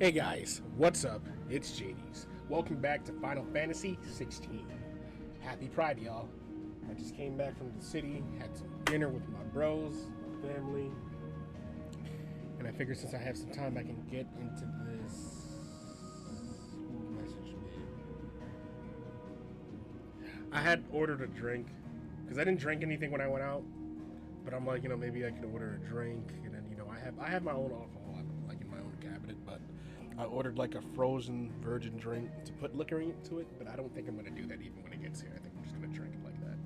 Hey guys, what's up? It's JD's. Welcome back to Final Fantasy XVI. Happy Pride, y'all. I just came back from the city, had some dinner with my bros, my family, and I figured since I have some time, I can get into this. Who messaged me? I had ordered a drink because I didn't drink anything when I went out, but I'm like, maybe I could order a drink, and then I have my own alcohol, like in my own cabinet, but I ordered like a frozen virgin drink to put liquor into it, but I don't think I'm going to do that even when it gets here. I think I'm just going to drink it like that.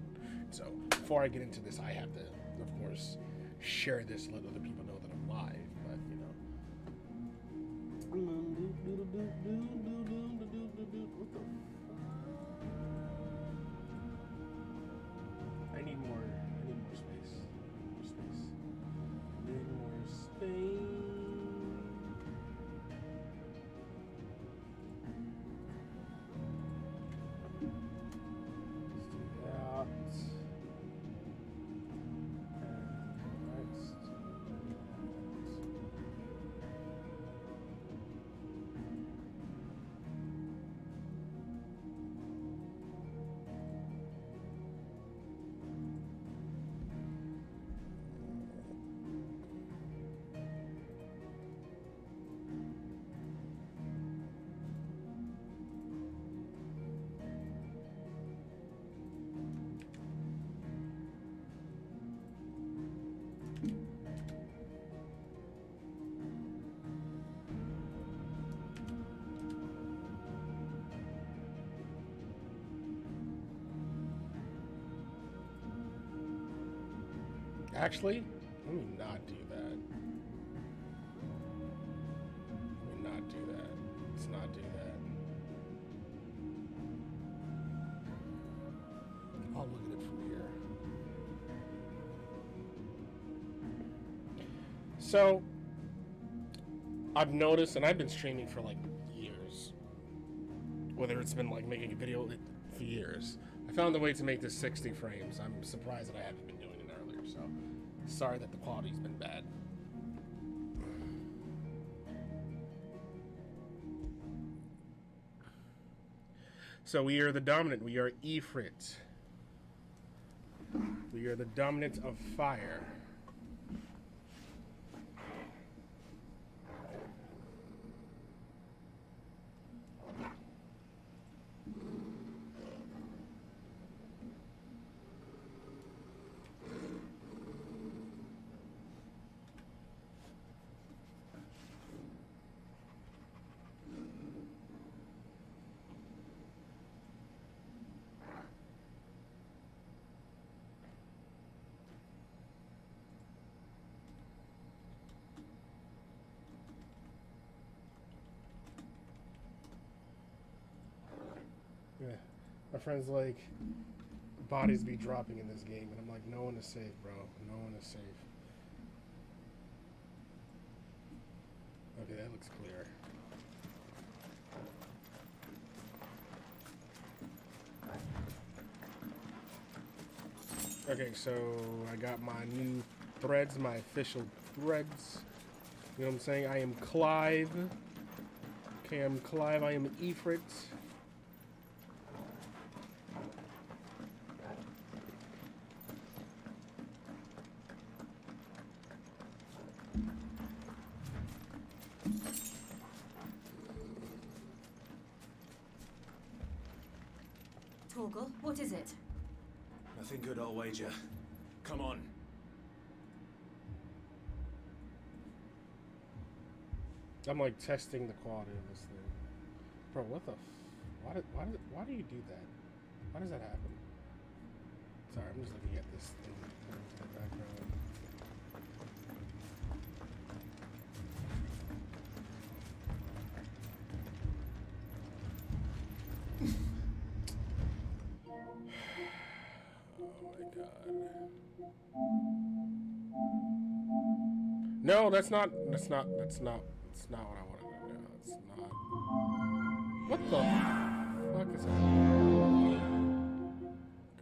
So before I get into this, I have to, of course, share this and let other people know that I'm live, but What the I need more space. More space. Need more space. Actually, let me not do that. Let me not do that. Let's not do that. I'll look at it from here. So, I've noticed, and I've been streaming for like years, whether it's been like making a video for years. I found a way to make this 60 frames. I'm surprised that I haven't been doing it earlier, so sorry that the quality's been bad. So we are the dominant. We are Ifrit. We are the dominant of fire. Yeah. My friend's like, bodies be dropping in this game, and I'm like, no one is safe, bro. No one is safe. Okay, that looks clear. Okay, so I got my new threads, my official threads. You know what I'm saying? I am Clive. Okay, I'm Clive. I am Ifrit. Torgal, what is it? Nothing good, I'll wager. Come on. I'm like testing the quality of this thing. Bro, what the why do you do that? Why does that happen? Sorry, I'm just looking at this thing in the background. Oh my god. No, that's not what I wanted to do. It's not. What the fuck is that?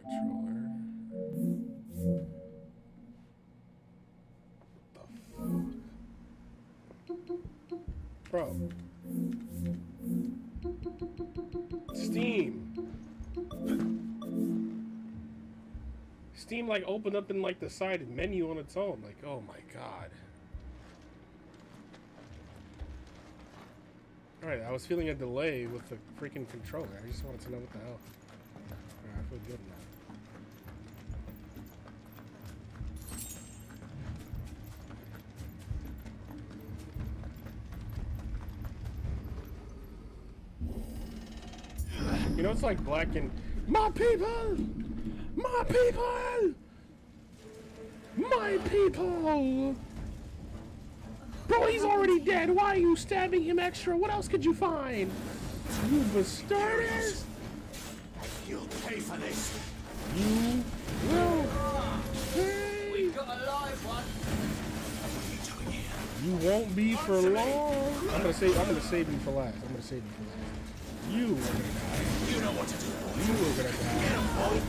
Controller. What the fuck? Bro. Steam. Steam like opened up in like the side menu on its own. Like, oh my god. Alright, I was feeling a delay with the freaking controller. I just wanted to know what the hell. Alright, I feel good now. You know, it's like black and my people! My people! My people! Bro, he's already dead. Why are you stabbing him extra? What else could you find? You bastards! You'll pay for this. You will pay! We've got a live one. What are you doing here? You won't be for long. I'm gonna save you for last. I'm gonna save you for last. You are gonna die. You know what to do, boy. You are gonna die.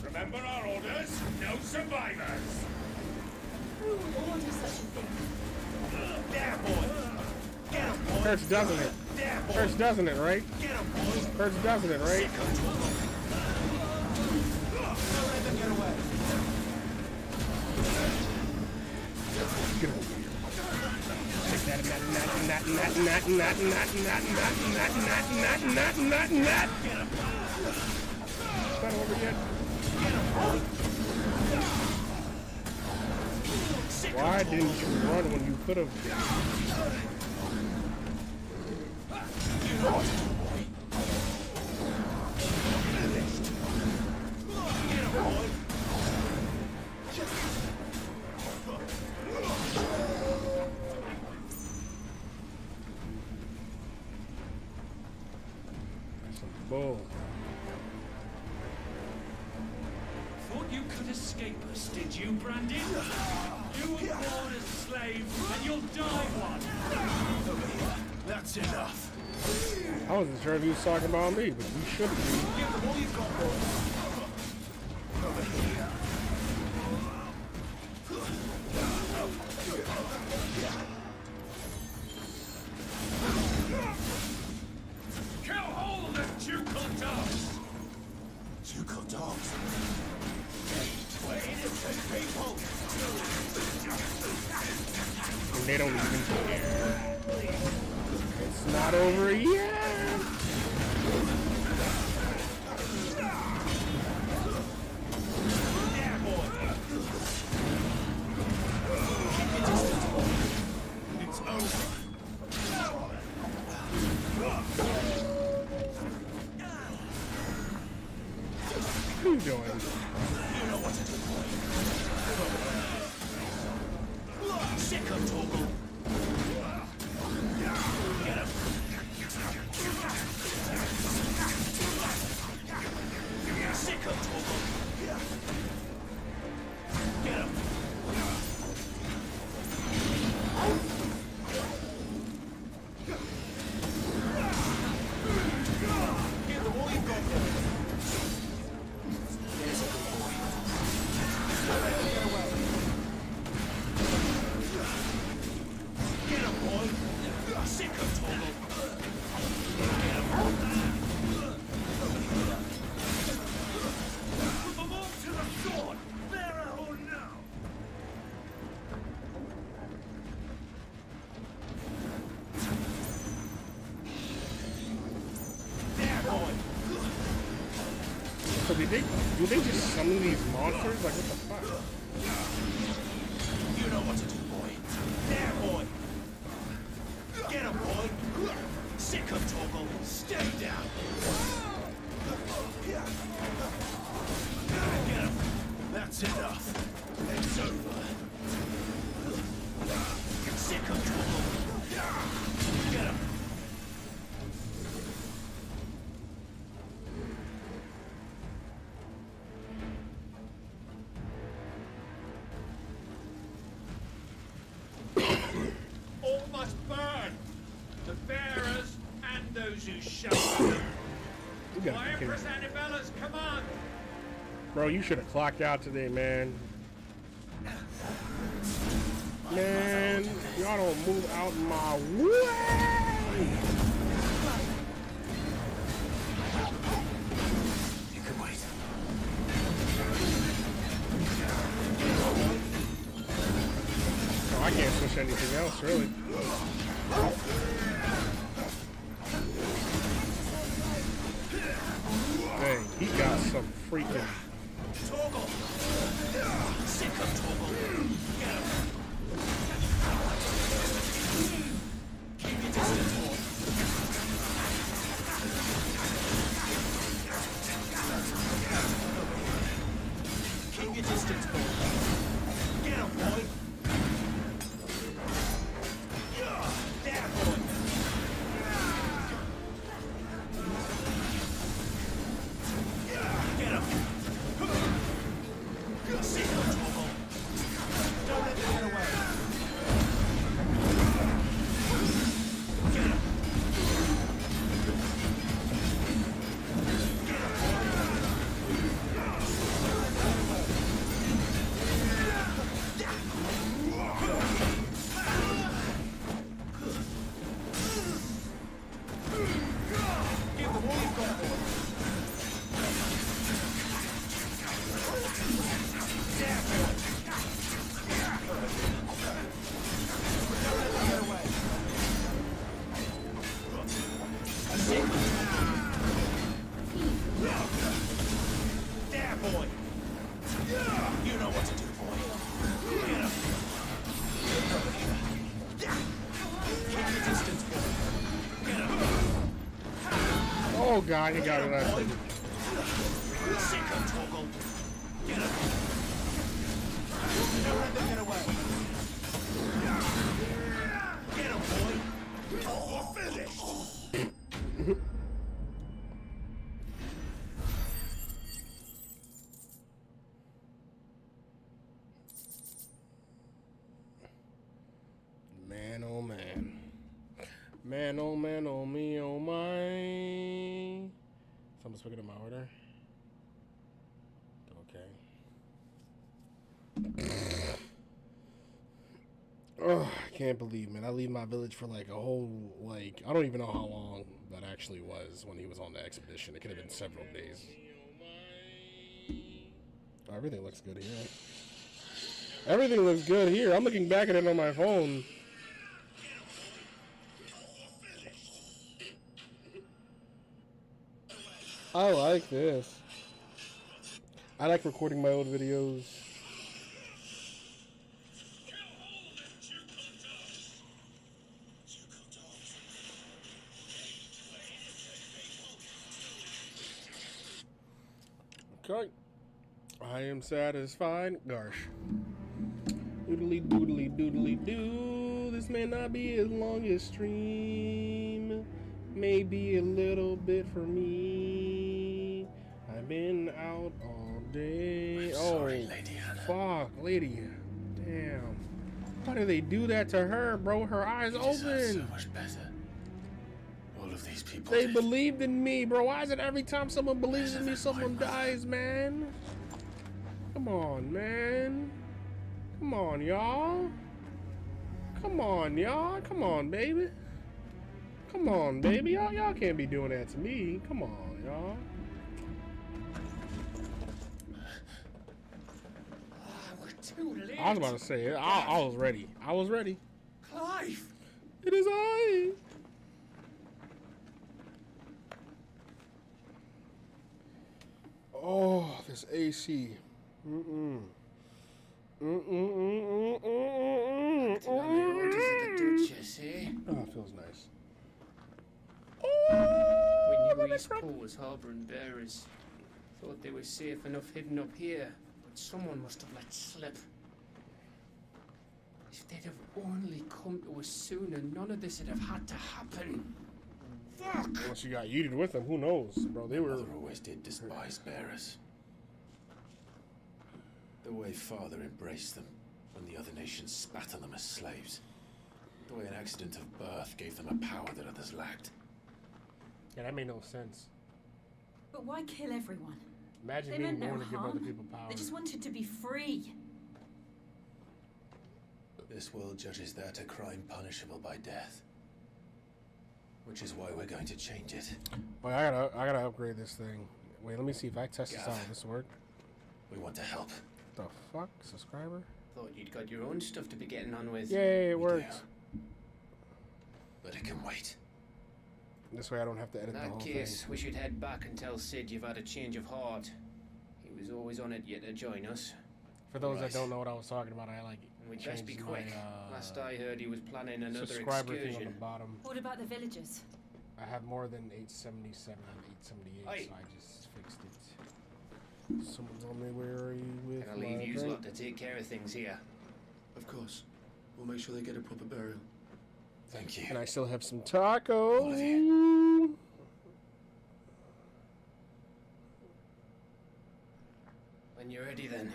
Remember our orders? No survivors. Who would order such a thing? There, boy. Get him, boy. Hurts, doesn't it? There, boy. Hurts, doesn't it, right? Get him, boy. Hurts, doesn't it, right? Don't let them get away. Get over here. Take that. It's not over yet. Why didn't you run when you could have? Bull. Thought you could escape us, did you, Brandon? You were born a slave, and you'll die one. Over here. That's enough. I wasn't sure if he was talking about me, but you should be. Give them all you've got, boy. Over here. Kill all the ducal dogs! Ducal dogs. We're innocent people. And they don't even care. It's not over yet. There, boy. It's over. What are you doing? You know what to do, boy. Sick of Toggle. Get him. Sick of Toggle. Get him. Give them all you've got, boy. There's a good boy. Don't let them get away. Get him, boy. Sick of Toggle. Get him. Put them all to the sword! There or now! There, boy. So do they just summon these monsters? Like what the fuck? You know what to do, boy. There, boy. Get him, boy. Sick of Toggle. Stay down. Get him. That's enough. It's over. Sick of Toggle. Get him. All must burn! The bearers and those who shelter them. You gotta By be kidding Empress me. Annabella's command! Bro, you should have clocked out today, man. Man, y'all don't move out my way. You can wait. Oh, I can't switch anything else, really. Dang, he got some freaking... Toggle! Sick of Toggle! Get him! Keep your distance, boy. Keep your distance, boy. Get him, boy! There, boy! Get him! Sick of Toggle! Don't let them get away! Get him! Give them all you've got, boy! There, boy! Don't let them get away! Sick! There, boy! You know what to do, boy. Get him! Keep your distance, boy. Get him! Oh god, he got it. Last Boy! second. Sick of Toggle! Get him! Don't let them get away! Get him, boy! Oh, finished! Man, oh man. Man, oh man, oh me, oh my. Someone's picking up my order. Okay. Oh, I can't believe, man. I leave my village for like a whole, like, I don't even know how long that actually was when he was on the expedition. It could have been several days. Oh, everything looks good here. Everything looks good here. I'm looking back at it on my phone. I like this. I like recording my old videos. Okay. I am satisfied. Gosh. Doodly doodly doodly doo. This may not be his longest stream. Maybe a little bit for me. I've been out all day. Sorry, Lady Anna. Fuck, lady. Damn. Why do they do that to her, bro? Her eyes You deserve open. so much better. All of these people They did. believed in me, bro. Why is it every time someone believes in me, someone dies, man? Come on, man. Come on, y'all. Come on, y'all. Come on, baby. Come on, baby. Y'all can't be doing that to me. Come on, y'all. We're too late. I was about to say it. I was ready. I was ready. Clive! It is I. Oh, this AC. Mm-mm. Orders of the Duchess, eh? Oh, it feels nice. We knew East Pole was harbouring bearers. Thought they were safe enough hidden up here, but someone must have let slip. If they'd have only come to us sooner, none of this would have had to happen. Fuck! Once you got yeeted with them, who knows, bro? They were. Mother always did despise bearers. The way Father embraced them when the other nations spat on them as slaves. The way an accident of birth gave them a power that others lacked. Yeah, that made no sense. But why kill everyone? Imagine They being meant no born to give other harm. people power. They just wanted to be free. This world judges that a crime punishable by death. Which is why we're going to change it. Wait, I gotta upgrade this thing. Wait, let me see if I test this out. Does this work? We want to help. The fuck? Subscriber? Thought you'd got your own stuff to be getting on with. Yay, it works. But it can wait. This way I don't have to edit the whole thing. In that case, we should head back and tell Sid you've had a change of heart. He was always on it yet to join us. For those that don't know what I was talking about, I like And we'd best be changed quick. my, Last I heard, he was planning another subscriber thing on the excursion. bottom. What about the villagers? I have more than 877 and 878, Aye. so I just fixed it. Someone's on me, where are you with I'll leave my you drink? lot to take care of things here. Of course. We'll make sure they get a proper burial. Thank you. And I still have some tacos. All of you. When you're ready then.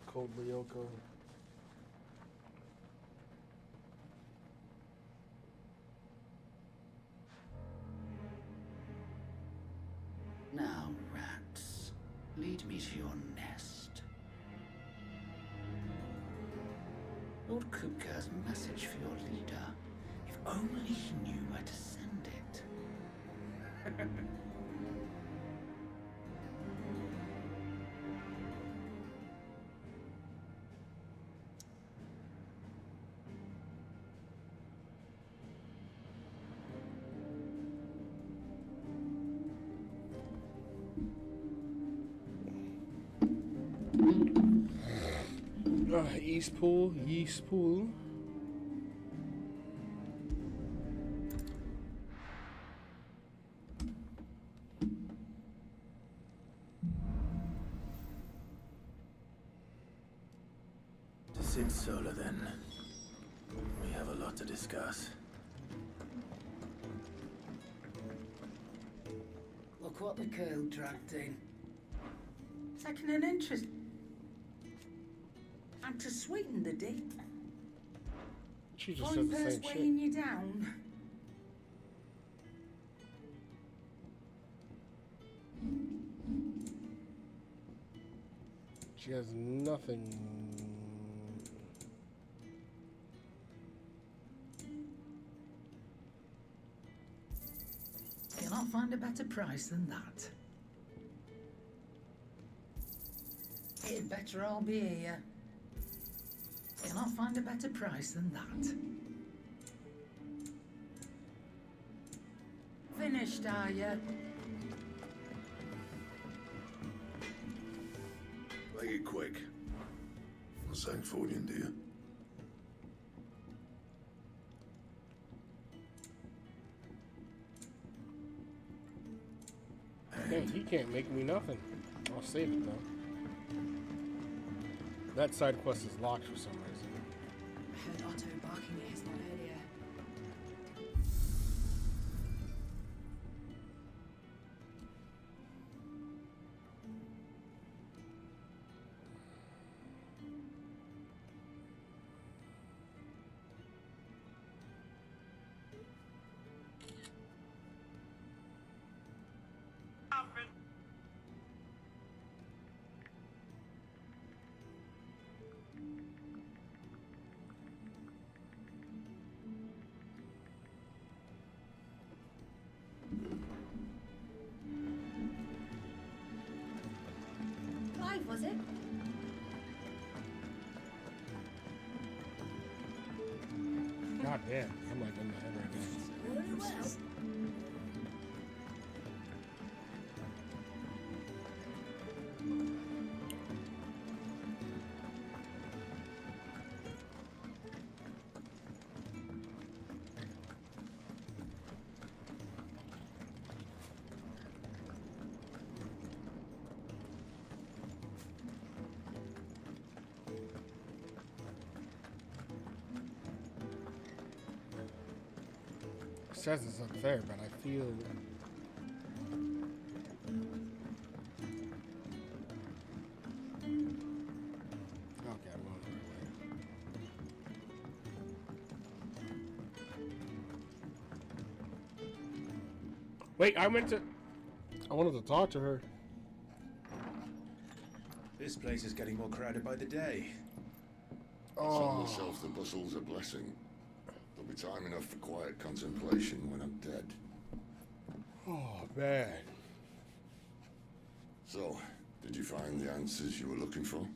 Cold Lyoko. Now, rats, lead me to your nest. Lord Kupka has a message for your leader. If only he knew where to send it. East Pool, East Pool. To Sid Solar then. We have a lot to discuss. Look what the girl dragged in. Taking an interest. And to sweeten the day. She just Fine said the purse same shit. weighing you down. She has nothing. Cannot find a better price than that. It'd better all be here. Cannot find a better price than that. Finished, are you? Make it quick. Not saying Fordian, do you? Hey, he can't make me nothing. I'll save it though. That side quest is locked for some reason. I heard Otto barking at his lot earlier. Clive, was it? God damn, I'm like in the head right now. Very well. It says it's up there, but I feel. Okay, I'm going the right way. Wait, I wanted to talk to her. This place is getting more crowded by the day. Tell myself the bustle's a blessing. There'll be time enough for quiet contemplation when I'm dead. Oh, man. So, did you find the answers you were looking for?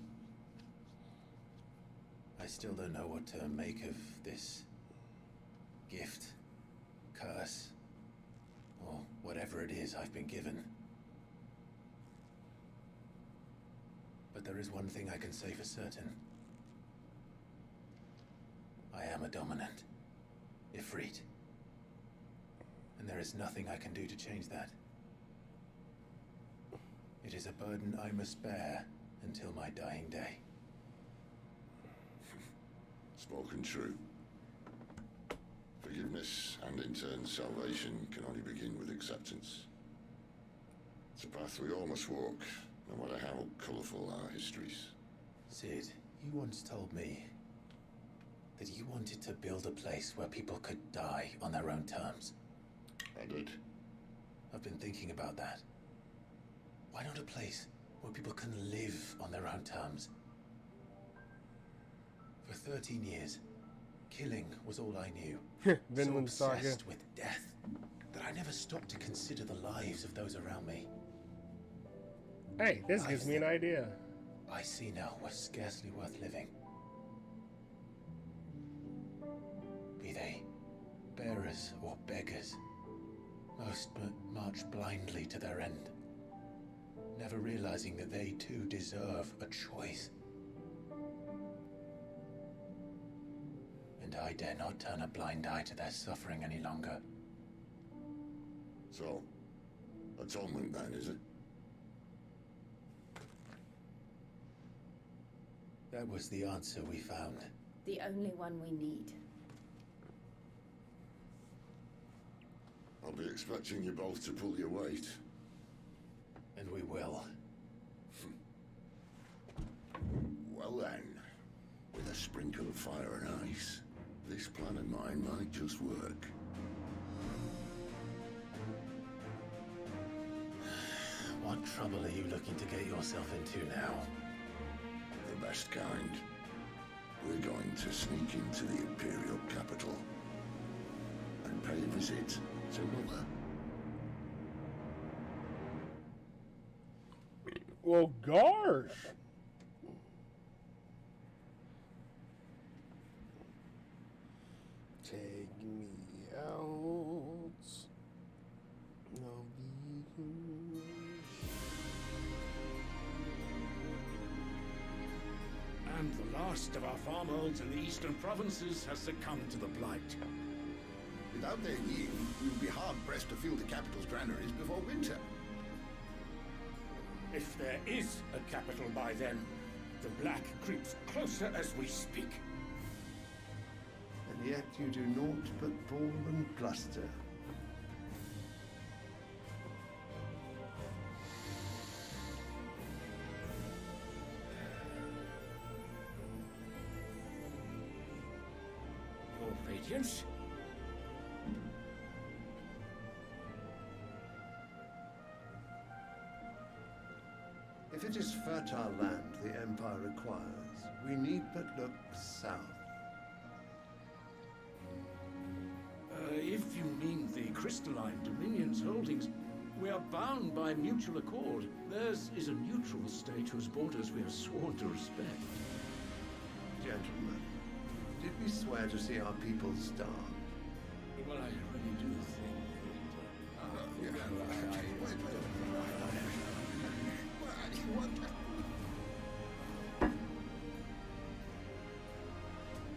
I still don't know what to make of this gift, curse, or whatever it is I've been given. But there is one thing I can say for certain. I am a dominant, Ifrit. And there is nothing I can do to change that. It is a burden I must bear until my dying day. Spoken true. Forgiveness and in turn salvation can only begin with acceptance. It's a path we all must walk, no matter how colourful our histories. Sid, you once told me that you wanted to build a place where people could die on their own terms. I did. I've been thinking about that. Why not a place where people can live on their own terms? For 13 years, killing was all I knew. So Vinland Saga. obsessed with death that I never stopped to consider the lives of those around me. Hey, this gives me an idea. I see now were scarcely worth living. Be they bearers or beggars, most march blindly to their end, never realizing that they too deserve a choice. And I dare not turn a blind eye to their suffering any longer. So, atonement then, is it? That was the answer we found. The only one we need. I'll be expecting you both to pull your weight. And we will. Well then, with a sprinkle of fire and ice, this plan of mine might just work. What trouble are you looking to get yourself into now? The best kind. We're going to sneak into the Imperial capital and pay a visit to Mother. Well, gosh. Take me out. No vegan. And the last of our farmholds in the eastern provinces has succumbed to the blight. Without their yield, we will be hard-pressed to fill the capital's granaries before winter. If there is a capital by then, the black creeps closer as we speak. And yet you do naught but bawl and bluster. Your Radiance? If it is fertile land the Empire requires, we need but look south. If you mean the crystalline Dominion's holdings, we are bound by mutual accord. Theirs is a neutral state whose borders we are sworn to respect. Gentlemen, did we swear to see our people starve? Well, I really do think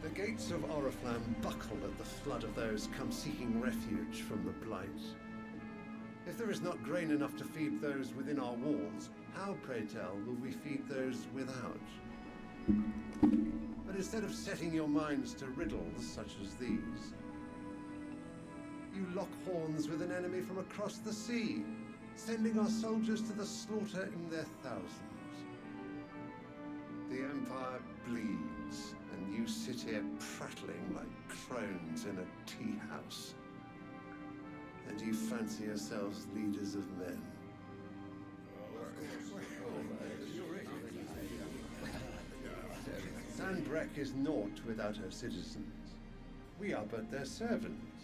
The gates of Oriflamme buckle at the flood of those come seeking refuge from the Blight. If there is not grain enough to feed those within our walls, how, pray tell, will we feed those without? But instead of setting your minds to riddles such as these, you lock horns with an enemy from across the sea, sending our soldiers to the slaughter in their thousands. The Empire bleeds, and you sit here prattling like crones in a tea house. And you fancy yourselves leaders of men. Clanbrek is naught without her citizens. We are but their servants.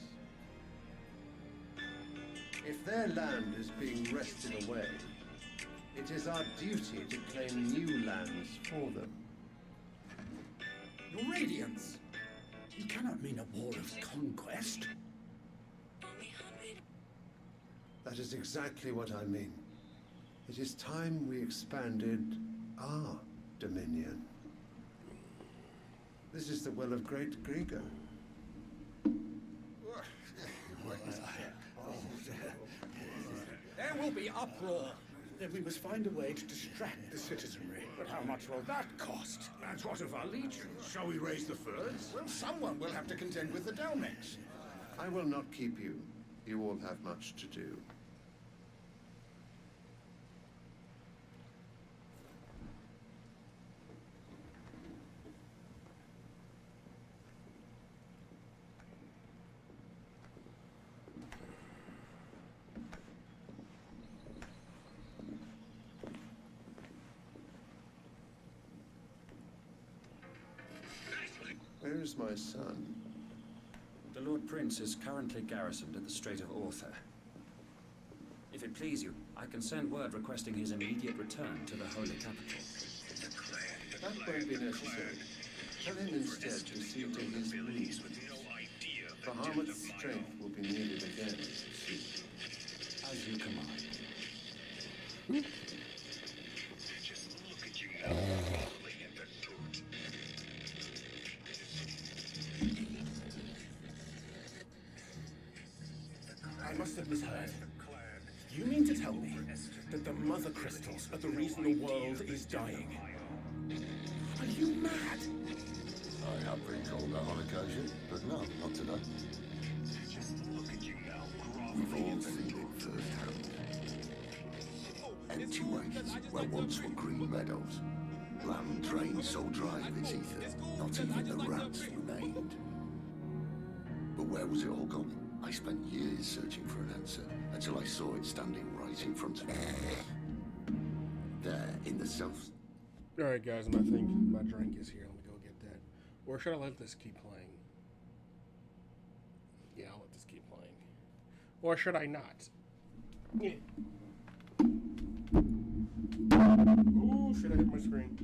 If their land is being wrested away, it is our duty to claim new lands for them. Your Radiance! You cannot mean a war of conquest. That is exactly what I mean. It is time we expanded our dominion. This is the will of great Grieger. There will be uproar. Then we must find a way to distract the citizenry. But how much will that cost? And what of our legions? Shall we raise the furs? Well, someone will have to contend with the Dalmex. I will not keep you. You all have much to do. Where is my son? The Lord Prince is currently garrisoned at the Strait of Author. If it please you, I can send word requesting his immediate return to the Holy Capital. That won't be necessary. Tell him instead to see to his needs. Bahamut's strength will be needed again. As you command. I must have misheard. You mean to tell me that the mother crystals are the reason the world is dying? Are you mad? I have been told that on occasion, but no, not today. We've all seen it firsthand. Empty wastes where once were green meadows. Land drained so dry of its ether, not even the rats remained. But where was it all gone? I spent years searching for an answer, until I saw it standing right in front of me. There, in the self... Alright guys, my drink is here. Let me go get that. Or should I let this keep playing? Yeah, I'll let this keep playing. Or should I not? Yeah. Ooh, should I hit my screen?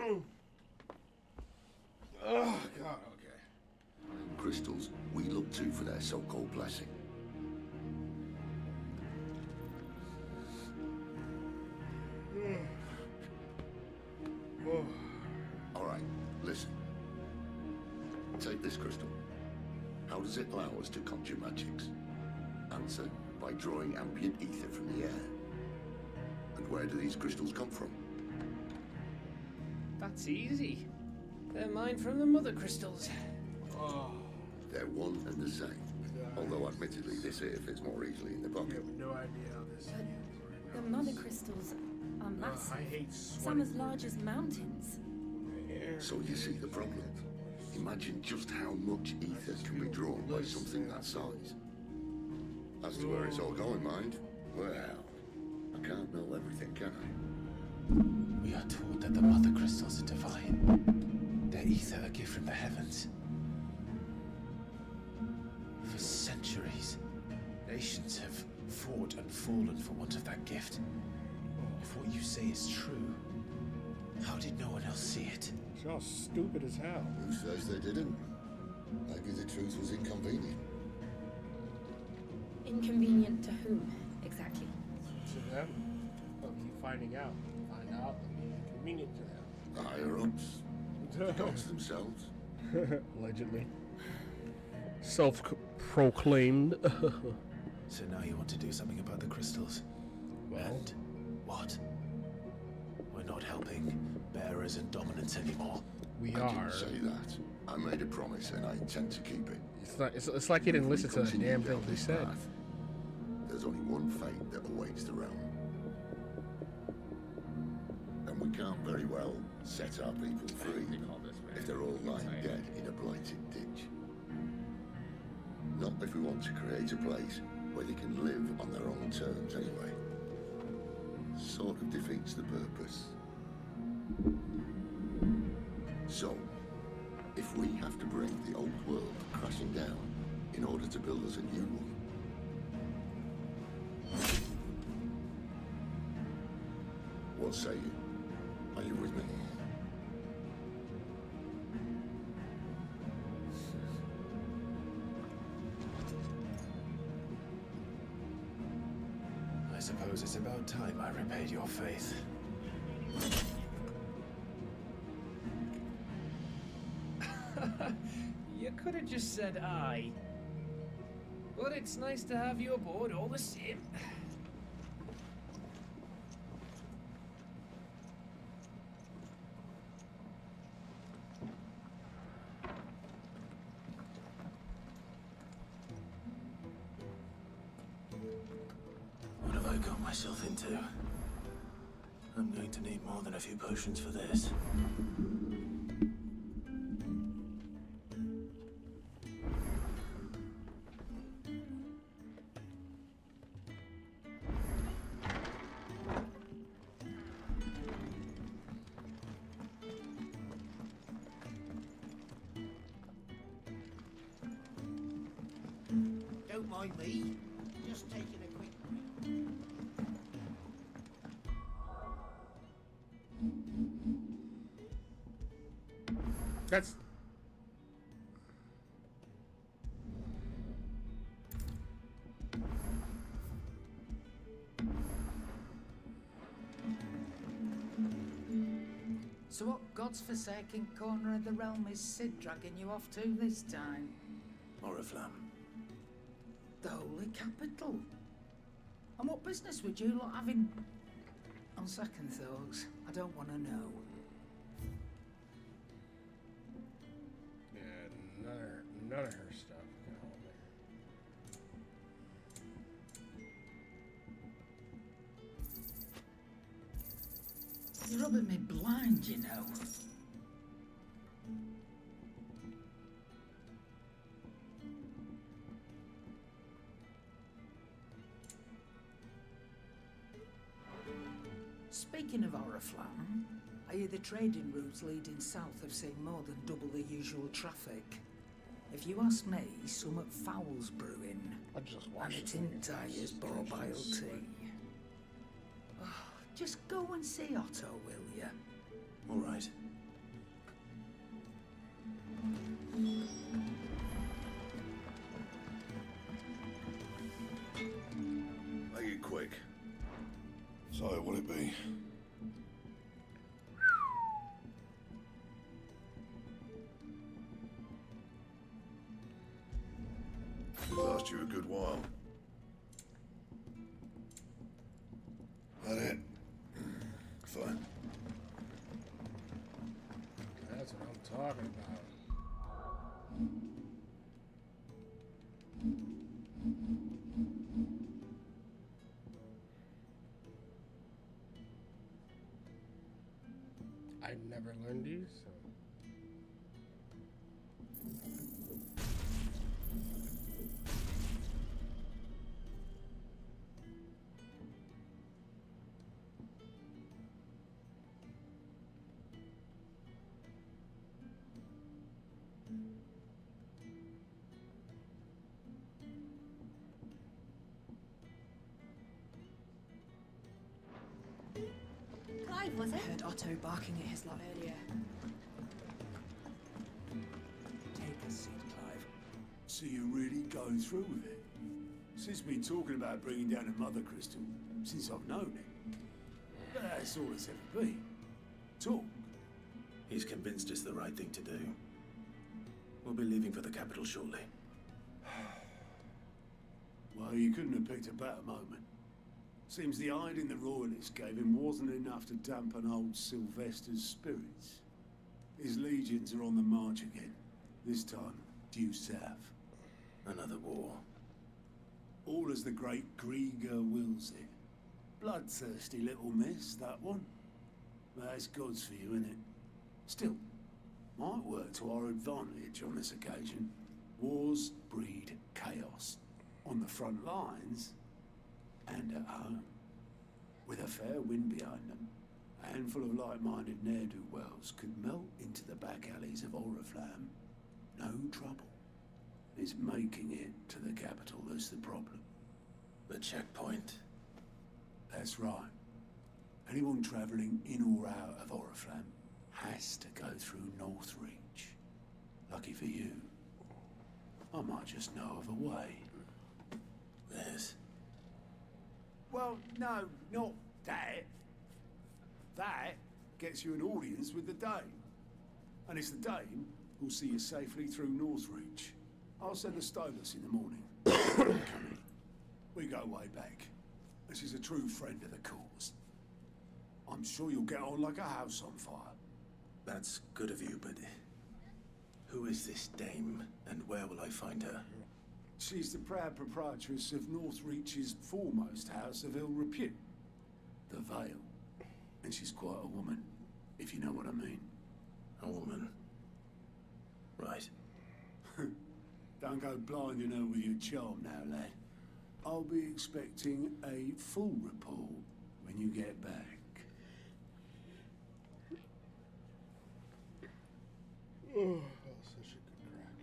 Oh, God, okay. Crystals we look to for their so-called blessing. All right, listen. Take this crystal. How does it allow us to conjure magics? Answer, by drawing ambient ether from the air. And where do these crystals come from? That's easy. They're mined from the mother crystals. Oh. They're one and the same. Although admittedly this here fits more easily in the I bucket. have no idea how this feels right The now. mother crystals are massive. I hate Some as large as mountains. So you see the problem. Imagine just how much ether can be drawn by something that size. As to where it's all going, mind? Well, I can't know everything, can I? We are taught that the mother crystals are divine. Their ether a gift from the heavens. For centuries, nations have fought and fallen for want of that gift. If what you say is true, how did no one else see it? Y'all stupid as hell. Who says they didn't? Maybe the truth was inconvenient. Inconvenient to whom, exactly? To them? Of you finding out. Find out and be inconvenient to them. The higher-ups. The gods themselves. Allegedly. Self-proclaimed. So now you want to do something about the crystals? Well. And what? We're not helping bearers and dominants anymore. We I are. didn't say that. I made a promise and I intend to keep it. It's like he didn't listen to the damn thing he said. There's only one fate that awaits the realm. And we can't very well set our people free if they're all lying dead in a blighted ditch. Not if we want to create a place where they can live on their own terms anyway. Sort of defeats the purpose. So, if we have to bring the old world crashing down in order to build us a new one, what say you? Are you with me? I suppose it's about time I repaid your faith. You could have just said aye. But it's nice to have you aboard all the same. What have I got myself into? I'm going to need more than a few potions for this. Don't mind me. Just taking a quick break. That's... So what God's forsaken corner of the realm is Sid dragging you off to this time? Oriflamme. The holy capital. And what business would you lot have in... On second thoughts, I don't want to know. Yeah, none of her stuff can hold me. You're rubbing me blind, you know. Speaking of Oriflamme, I hear the trading routes leading south have seen more than double the usual traffic. If you ask me, some foul's brewing. I just And watched it's in Tyre's borbile tea. Oh, just go and see Otto, will you? All right. last you a good while. That it? Fine. That's what I'm talking about. I never learned these, so. Clive, was I it? heard Otto barking at his lot earlier. Take a seat, Clive. So you really going through with it? Since been talking about bringing down a mother crystal since I've known it. But that's all it's ever been. Talk. He's convinced it's the right thing to do. We'll be leaving for the capital shortly. Well, you couldn't have picked a better moment. Seems the hiding the royalists gave him wasn't enough to dampen old Sylvester's spirits. His legions are on the march again. This time, due south. Another war. All as the great Grieger wills it. Bloodthirsty little miss, that one. That's God's for you, innit? Still, might work to our advantage on this occasion. Wars breed chaos. On the front lines, and at home. With a fair wind behind them, a handful of like-minded ne'er-do-wells could melt into the back alleys of Oriflamme. No trouble. It's making it to the capital that's the problem. The checkpoint. That's right. Anyone travelling in or out of Oriflamme has to go through Northreach. Lucky for you, I might just know of a way. Yes. Well, no, not that. That gets you an audience with the Dame. And it's the Dame who'll see you safely through Northreach. I'll send the Stolas in the morning. We go way back. And she's a true friend of the cause. I'm sure you'll get on like a house on fire. That's good of you, but who is this dame, and where will I find her? She's the proud proprietress of Northreach's foremost house of ill repute, the Vale. And she's quite a woman, if you know what I mean. A woman? Right. Don't go blinding her with your charm now, lad. I'll be expecting a full report when you get back. Oh, such a good crack.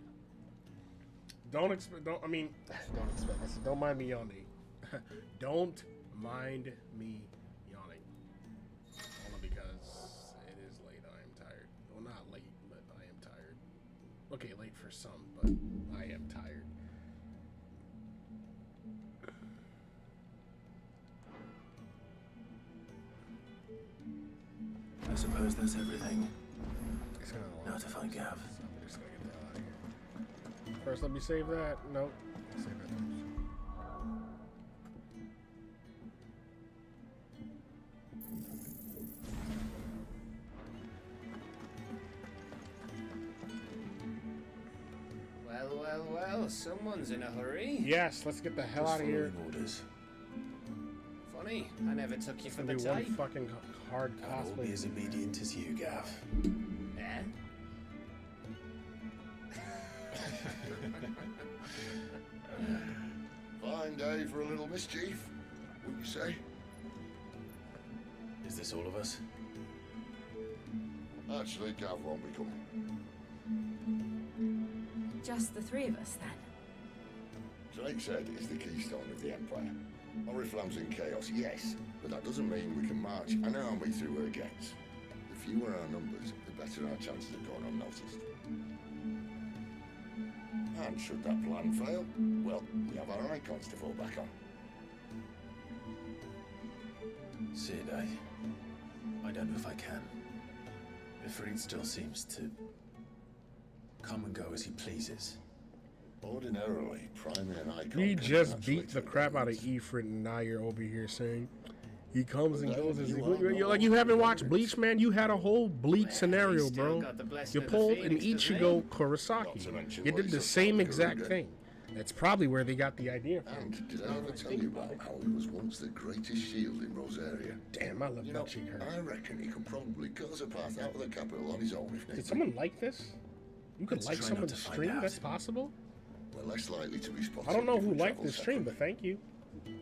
Don't expect. Don't expect. I said, don't mind me yawning. Don't mind me yawning. Only because it is late. I am tired. Well, not late, but I am tired. Okay, late for some, but I am tired. I suppose that's everything. It's gonna Now to find Gav. So I'm just gonna get the hell out of here. First, let me save that. Nope. Save that. Well, someone's in a hurry. Yes, let's get the hell out of here. Orders. Funny, I never took you for the Be one type. fucking hard I will be cosplay. as obedient as you, Gav. Eh? Fine day for a little mischief, wouldn't you say? Is this all of us? Actually, Gav won't be coming. Just the three of us, then. Drake said it's the keystone of the Empire. Oriflamme's in chaos, yes, but that doesn't mean we can march an army through her gates. The fewer our numbers, the better our chances of going unnoticed. And should that plan fail, well, we have our icons to fall back on. Sid, I don't know if I can. Ifrit still seems to come and go as he pleases. Ordinarily, priming an icon. We can just naturally beat the take crap out of elements. Ifrit, and now you're over here saying he comes and But goes as he. you are You're like, you haven't watched Bleach, man. You had a whole Bleach scenario, still bro. got the blessing You of the pulled an Phoenix, doesn't Ichigo Not to Kurosaki. mention You what did he's the a same Garuda. exact thing. That's probably where they got the idea from. And did I ever tell you about how he was once the greatest shield in Rosaria? Damn, I love You that know, cheek hurt. I reckon he could probably cause a path out of the capital on his own if Did need someone like this? You could Let's like try not someone's to find stream? out. That's possible? We're less likely to be spotted. I don't know if who we liked travel this stream, but separately. thank you. I'll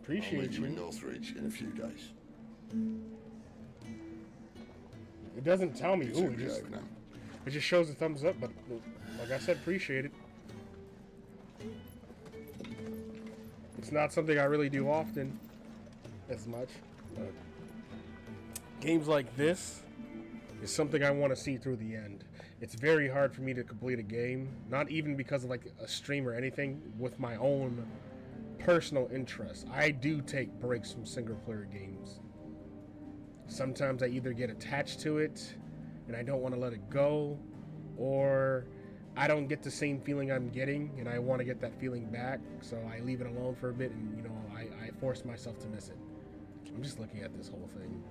Appreciate meet you in you. Northridge in a few days. It doesn't tell me You who. two It just, behave now. it just shows a thumbs up, but like I said, appreciate it. It's not something I really do often as much. But games like this is something I want to see through the end. It's very hard for me to complete a game, not even because of like a stream or anything, with my own personal interests. I do take breaks from single player games. Sometimes I either get attached to it and I don't want to let it go, or I don't get the same feeling I'm getting and I want to get that feeling back, so I leave it alone for a bit and, you know, I force myself to miss it. I'm just looking at this whole thing.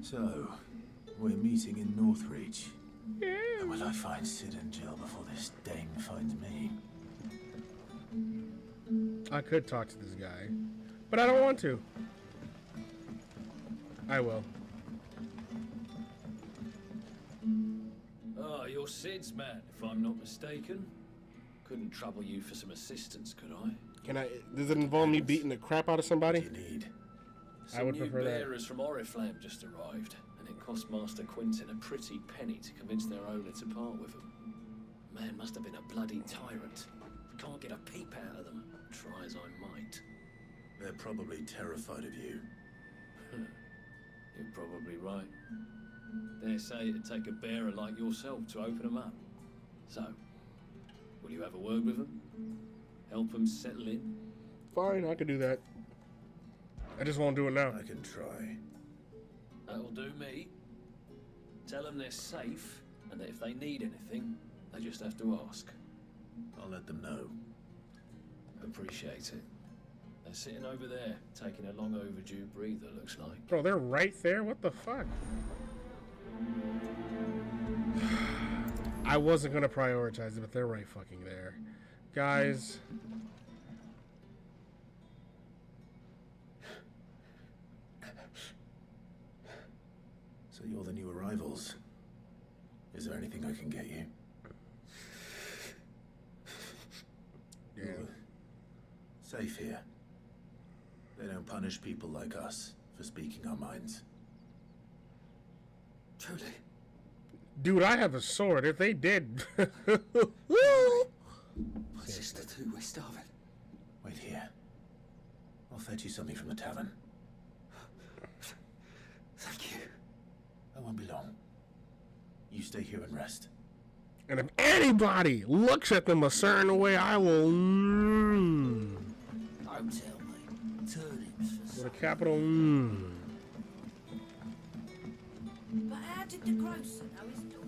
So, we're meeting in Northridge. Yeah. And will I find Sid and Jill before this dame finds me? I could talk to this guy, but I don't want to. I will. Ah, you're Sid's man, if I'm not mistaken. Couldn't trouble you for some assistance, could I? Can I? Does it involve me beating the crap out of somebody? What do you need? I would Some new prefer that. bearers from Oriflamme just arrived, and it cost Master Quintin a pretty penny to convince their owner to part with them. Man must have been a bloody tyrant. Can't get a peep out of them, try as I might. They're probably terrified of you. You're probably right. They say it'd take a bearer like yourself to open them up. So, will you have a word with them? Help them settle in? Fine, I can do that. I just won't do it now. I can try. That'll do me. Tell them they're safe, and that if they need anything, they just have to ask. I'll let them know. Appreciate it. They're sitting over there, taking a long overdue breather, looks like. Bro, they're right there? What the fuck? I wasn't gonna prioritize it, but they're right fucking there. Guys. So you're the new arrivals. Is there anything I can get you? Yeah. You're safe here. They don't punish people like us for speaking our minds. Truly. Dude, I have a sword. If they did. My sister too, we're starving. Wait here. I'll fetch you something from the tavern. Thank you. I won't be long. You stay here and rest. And if anybody looks at them a certain way, I will. Don't tell me. Turnips for With a capital. But how did the grocer know his daughter?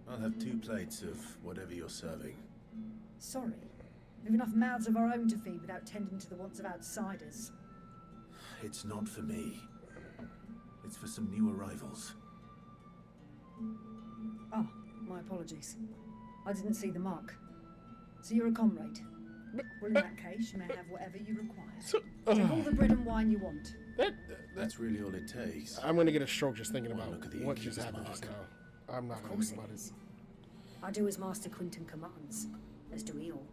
I'll have 2 plates of whatever you're serving. Sorry. We've enough mouths of our own to feed without tending to the wants of outsiders. It's not for me. It's for some new arrivals. Oh, my apologies. I didn't see the mark. So you're a comrade. Well, in that case, you may have whatever you require. Take all the bread and wine you want. That's really all it takes. I'm gonna get a stroke just thinking about look at the what just innkeeper's happened mark. just now. I'm not Of gonna course think it about is. it. I do as Master Quintin commands, as do we all.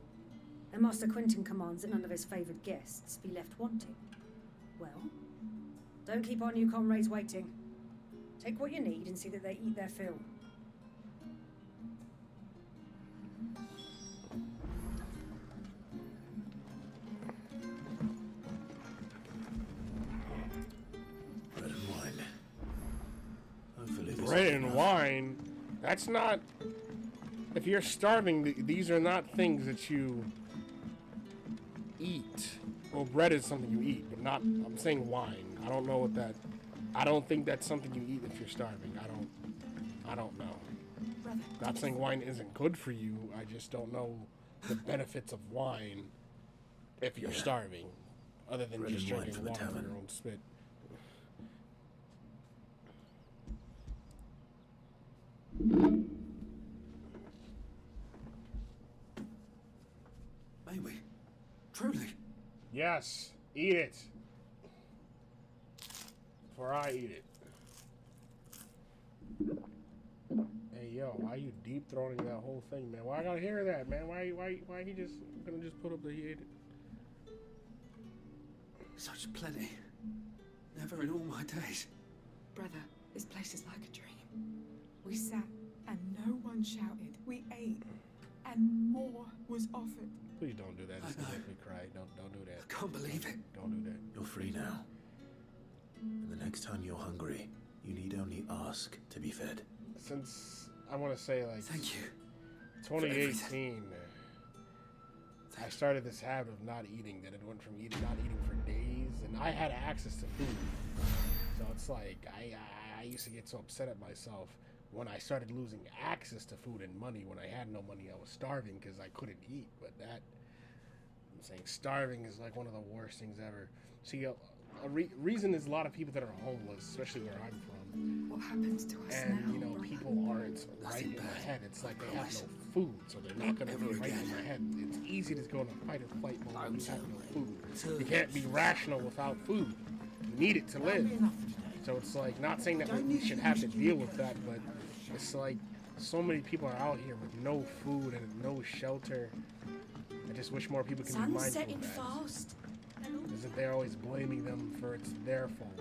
And Master Quintin commands that none of his favoured guests be left wanting. Well, don't keep our new comrades waiting. Take what you need and see that they eat their fill. That's not... If you're starving, these are not things that you eat. Well, bread is something you eat, but not... I'm saying wine. I don't know what that... I don't think that's something you eat if you're starving. I don't know. Brother, Not saying wine isn't good for you. I just don't know the benefits of wine if you're starving, other than Bread just and wine drinking for the water from tavern. your own spit. May we? Truly? Yes, eat it. Before I eat it. Hey yo, why you deep throating that whole thing, man? Why I gotta hear that, man? Why he just gonna just put up the he ate it? Such plenty. Never in all my days. Brother, this place is like a dream. We sat and no one shouted. We ate and more was offered. Please don't do that. It's gonna make me cry. Don't do that. I can't believe it. Don't do that. You're free now. And the next time you're hungry, you need only ask to be fed. Since I want to say like Thank you. 2018, I started this habit of not eating. That it went from not eating for days, and I had access to food. So it's like I used to get so upset at myself when I started losing access to food and money. When I had no money, I was starving because I couldn't eat. But that, I'm saying, starving is like one of the worst things ever. See, a reason is a lot of people that are homeless, especially where I'm from. What happens to us And now, you know, brother? people aren't right in their head. It's like they have no food, so they're not going to be right in their head. It's easy to go in a fight or flight mode when you have no food. You can't be rational without food. You need it to live. So it's like, not saying that we should have to deal with that, but it's like so many people are out here with no food and no shelter. I just wish more people can be Sun's mindful setting of that. fast. Isn't they're always blaming them for it's their fault.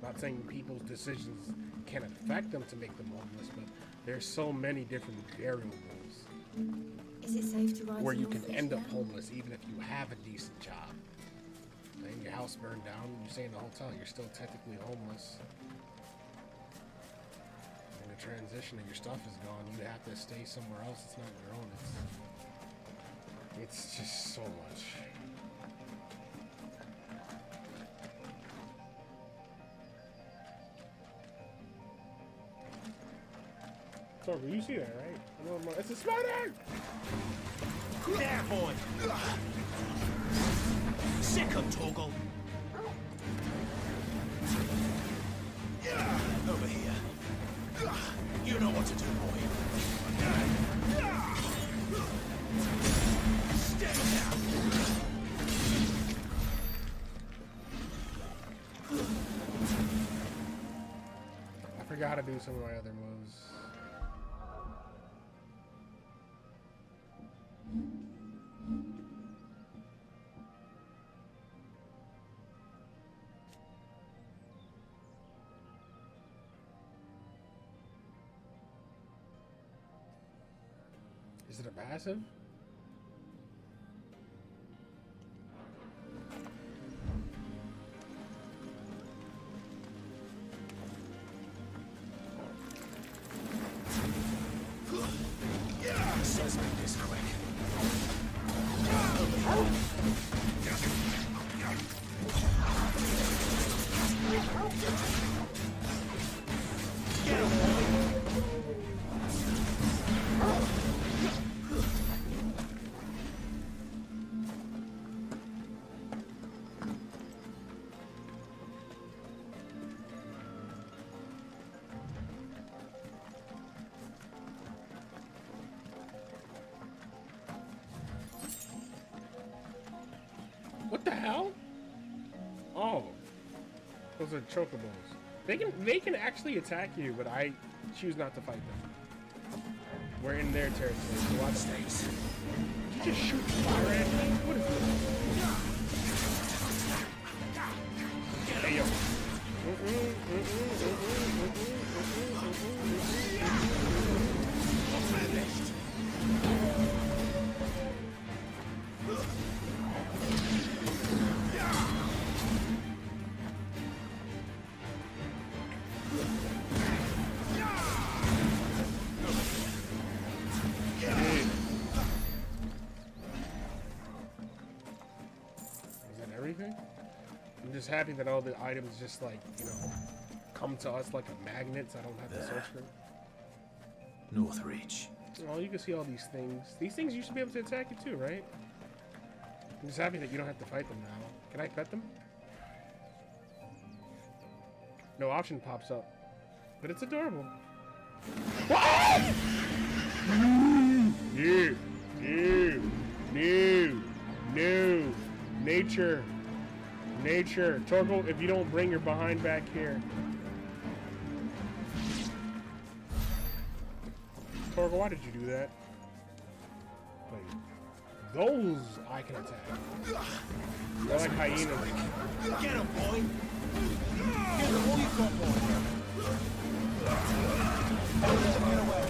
Not saying people's decisions can affect them to make them homeless, but there's so many different variables Is it safe to ride where to you can Northridge end up now? homeless even if you have a decent job. And your house burned down, you stay in a hotel, you're still technically homeless. In the transition and your stuff is gone, you have to stay somewhere else. It's not your own. It's just so much. So, you see that, right? It's a spider! Yeah, boy! Sick of Toggle! Over here. You know what to do, boy. Stay down! I forgot to do some of my other moves. Is it a passive? Says make this quick. Get him, What the hell? Oh, those are chocobos. They can actually attack you, but I choose not to fight them. We're in their territory. So watch states. Did you just shoot fire at me? What is this? Hey yo. anything. I'm just happy that all the items just like, you know, come to us like a magnet, so I don't have to search for them. Northreach. Oh, you can see all these things. These things you should be able to attack you too, right? I'm just happy that you don't have to fight them now. Can I pet them? No option pops up. But it's adorable. What? No. Nature. Torgal, if you don't bring your behind back here. Torgal, why did you do that? Wait. Those I can attack. They're like hyenas. Get him, boy! Get him, all you got, boy! Get away!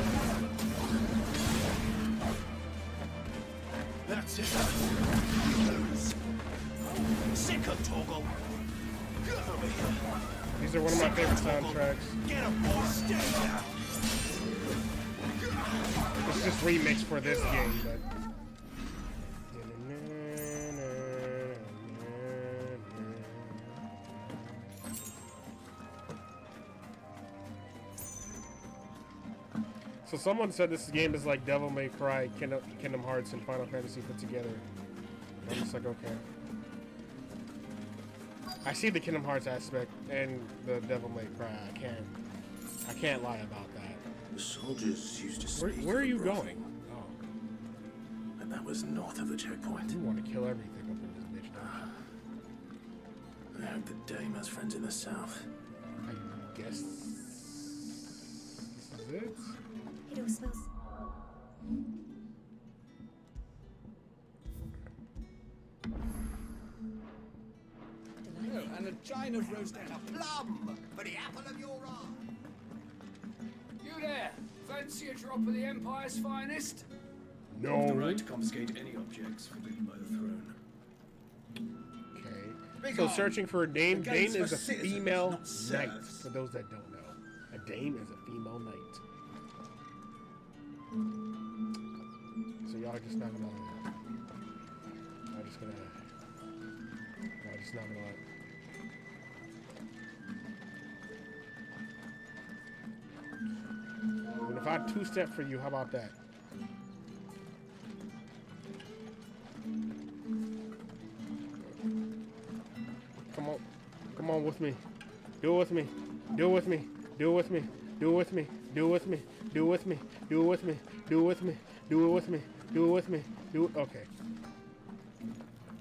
That's it. Sick of Torgal. Over here. These are one of my favorite soundtracks. Get him, boy! Stay down! It's just remixed for this game, but. So someone said this game is like Devil May Cry, Kingdom Hearts, and Final Fantasy put together. I'm just like, okay. I see the Kingdom Hearts aspect and the Devil May Cry. I can't lie about that. The soldiers used to speak. Where are you going? Oh. And that was north of the checkpoint. You want to kill everything up in this bitch, don't I hope the Dame has friends in the south. I guess this is it. It all smells. Oh, and a giant of roast and a plum for the apple of your eye. You there? Fancy a drop of the Empire's finest? No. Have the right to confiscate any objects forbidden by the throne. Okay. So searching for a Dame. Dame is a female knight. For those that don't know, a Dame is a female knight. So y'all are just not gonna. I'm just gonna. I'm just not gonna let. And if I two-step for you, how about that? Come on with me. Do it with me. Do it with me. Do it with me. Do it with me. Do it with me. Do it with me. Do it with me. Do it with me. Do it with me. Do it with me. Do it. Okay.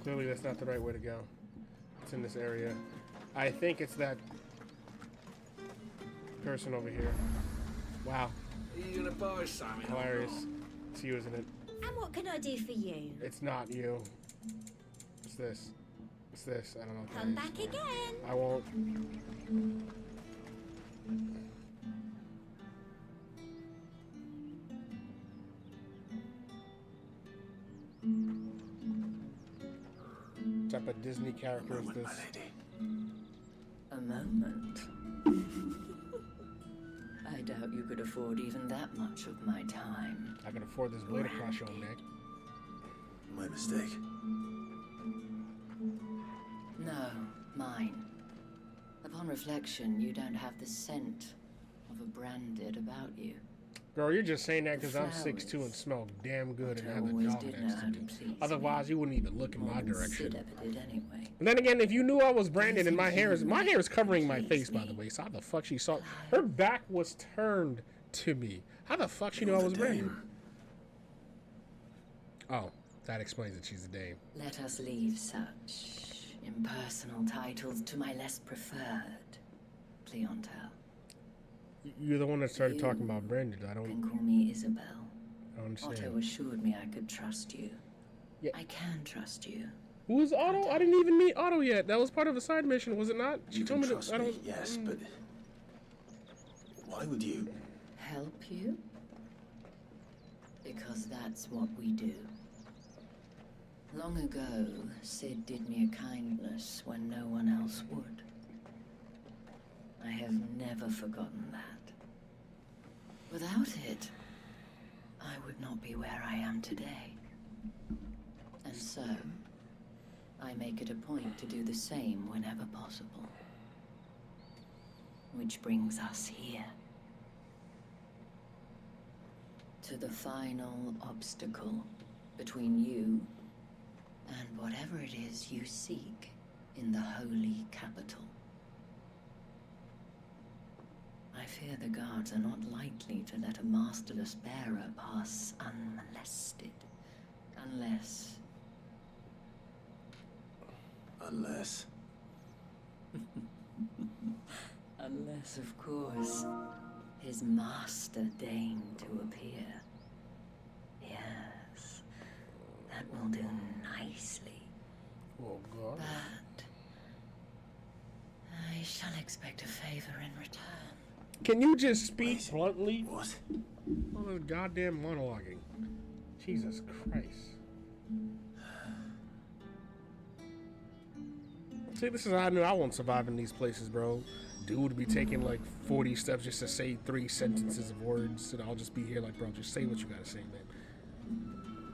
Clearly, that's not the right way to go. It's in this area. I think it's that person over here. Wow. Are you gonna buy something? Hilarious. It's you, isn't it? And what can I do for you? It's not you. It's this. It's this. I don't know what Come that back is. again. I won't. What type of Disney character is this? A moment. I doubt you could afford even that much of my time. I can afford this blade across your neck. My mistake. No, mine. Upon reflection, you don't have the scent of a branded about you. Girl, you're just saying that because I'm 6'2" and smell damn good and have a dog next to me. Otherwise, you wouldn't even look in my direction. Anyway. And then again, if you knew I was Brandon and my hair is covering my face, by the way. So how the fuck she saw? Her back was turned to me. How the fuck she knew I was Brandon? Oh, that explains that she's a Dame. Let us leave such impersonal titles to my less preferred clientele. You're the one that started talking about Brandon. I don't. You can call me Isabel. I don't understand. Otto assured me I could trust you. Yeah. I can trust you. Who is Otto? I didn't even meet Otto yet. That was part of a side mission, was it not? She told me that. I don't. Yes, but why would you help you? Because that's what we do. Long ago, Sid did me a kindness when no one else would. I have never forgotten that. Without it, I would not be where I am today. And so, I make it a point to do the same whenever possible. Which brings us here. To the final obstacle between you and whatever it is you seek in the holy capital. I fear the guards are not likely to let a masterless bearer pass unmolested. Unless... Unless, of course, his master deigned to appear. Yes, that will do nicely. Oh, God. But I shall expect a favor in return. Can you just speak bluntly? What? All this goddamn monologuing. Jesus Christ. See, this is how I knew I won't survive in these places, bro. Dude would be taking like 40 steps just to say 3 sentences of words, and I'll just be here like, bro, just say what you gotta say, man.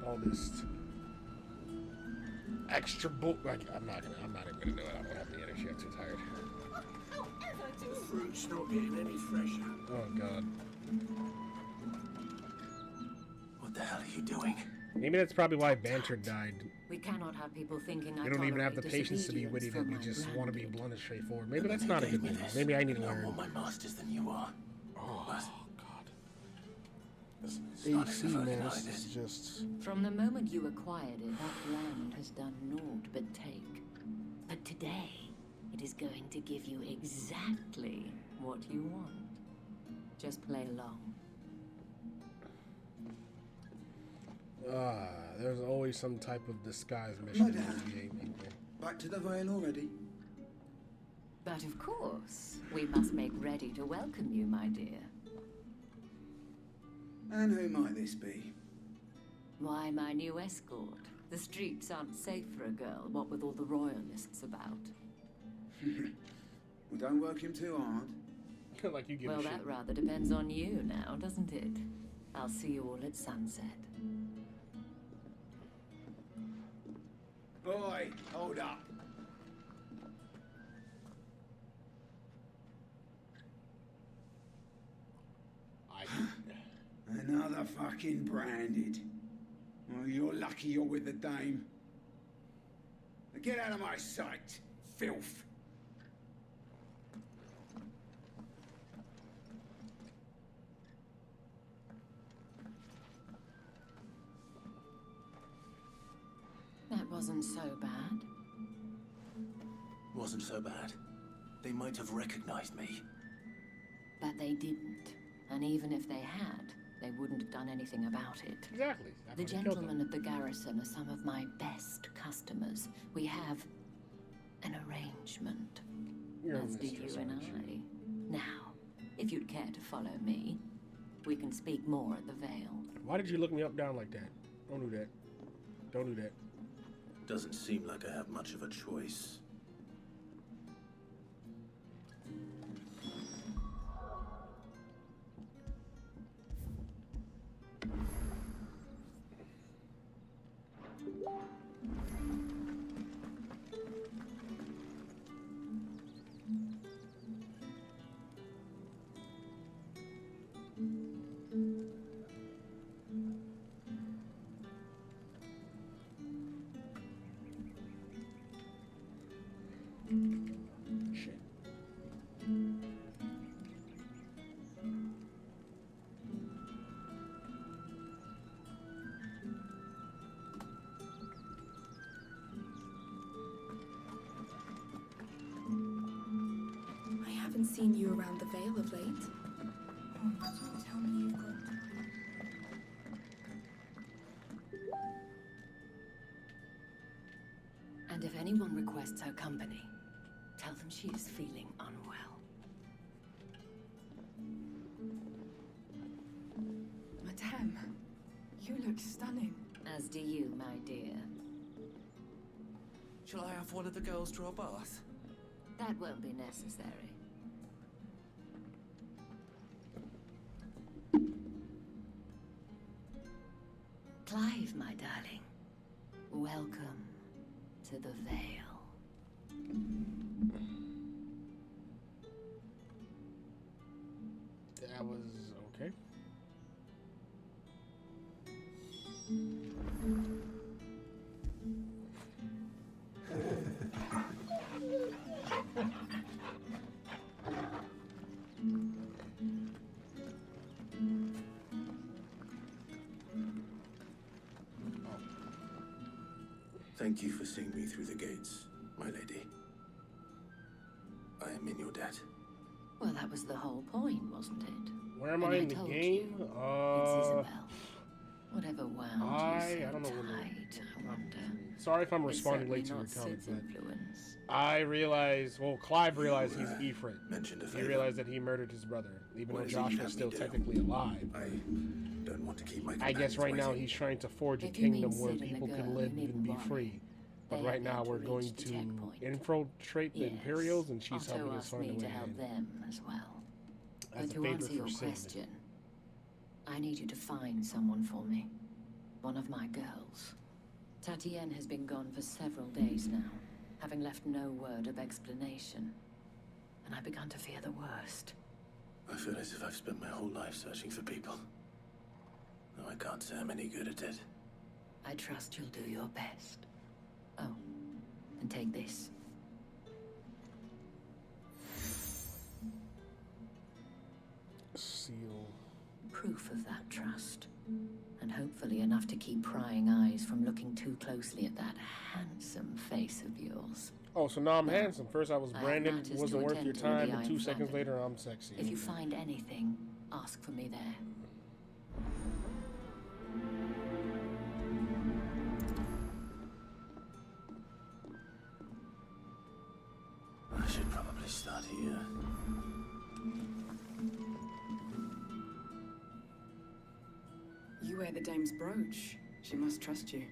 All this extra like, I'm not even gonna do it. I don't have the energy. I'm too tired. The fruit's not getting any fresher. Oh, God. What the hell are you doing? Maybe that's probably why Banter died. We cannot have people thinking They don't even have the patience to be witty. They just want to be blunt and straightforward. Maybe that's not a good thing. Maybe I need to learn. More my masters than you are. Oh, but God. AC, man, this is just... From the moment you acquired it, that land has done naught but take. But today, it is going to give you exactly what you want. Just play along. There's always some type of disguise mission in this game. Back to the Vale already? But of course, we must make ready to welcome you, my dear. And who might this be? Why, my new escort. The streets aren't safe for a girl, what with all the royalists about. Well, don't work him too hard. Like you give well, a that shit. rather depends on you now, doesn't it? I'll see you all at sunset. Oi, hold up. Another fucking branded. Well, you're lucky you're with the dame. Now get out of my sight, filth. That wasn't so bad. Wasn't so bad. They might have recognized me. But they didn't. And even if they had, they wouldn't have done anything about it. Exactly. The gentlemen of the garrison are some of my best customers. We have an arrangement. As do you and I. Now, if you'd care to follow me, we can speak more at the Vale. Why did you look me up down like that? Don't do that. Don't do that. Doesn't seem like I have much of a choice. Shit. I haven't seen you around the Vale of late. Oh, don't tell me you've got... And if anyone requests her company, tell them she is feeling unwell. Madame, you look stunning. As do you, my dear. Shall I have one of the girls draw a bath? That won't be necessary. Clive, my darling, welcome to to the veil. That was okay. Thank you for seeing me through the gates, my lady. I am in your debt. Well, that was the whole point, wasn't it? Where am I in the game? It's Isabel. Whatever wound you I so don't know. tight, I wonder. Sorry if I'm It's responding late to certainly your not comment, Sid's but influence. I realized, well, Clive realized he's Ifrit. Mentioned a He favor. realized that he murdered his brother, even What though is it you'd Josh have was me still do? technically alive. I don't want to keep my I guess companions right now waiting. he's trying to forge a If you mean kingdom where Sid and the people girl can who live and didn't be want free. But they right had now to we're reach going the to checkpoint. infiltrate the Yes. Imperials, and she's Otto helping us asked find a me way to help in. them as well. As But a to favor answer for your Sid. question, I need you to find someone for me. One of my girls. Tatienne has been gone for several days now, having left no word of explanation. And I've begun to fear the worst. I feel as if I've spent my whole life searching for people. Though I can't say I'm any good at it. I trust you'll do your best. Oh, and take this. Seal. Proof of that trust. And hopefully enough to keep prying eyes from looking too closely at that handsome face of yours. Oh, so now I'm handsome. First I was I have Brandon, matters wasn't to worth attend your to, time, really, and I 2 am seconds flattered. later I'm sexy. If you find anything, ask for me there. I should probably start here. You wear the dame's brooch. She must trust you.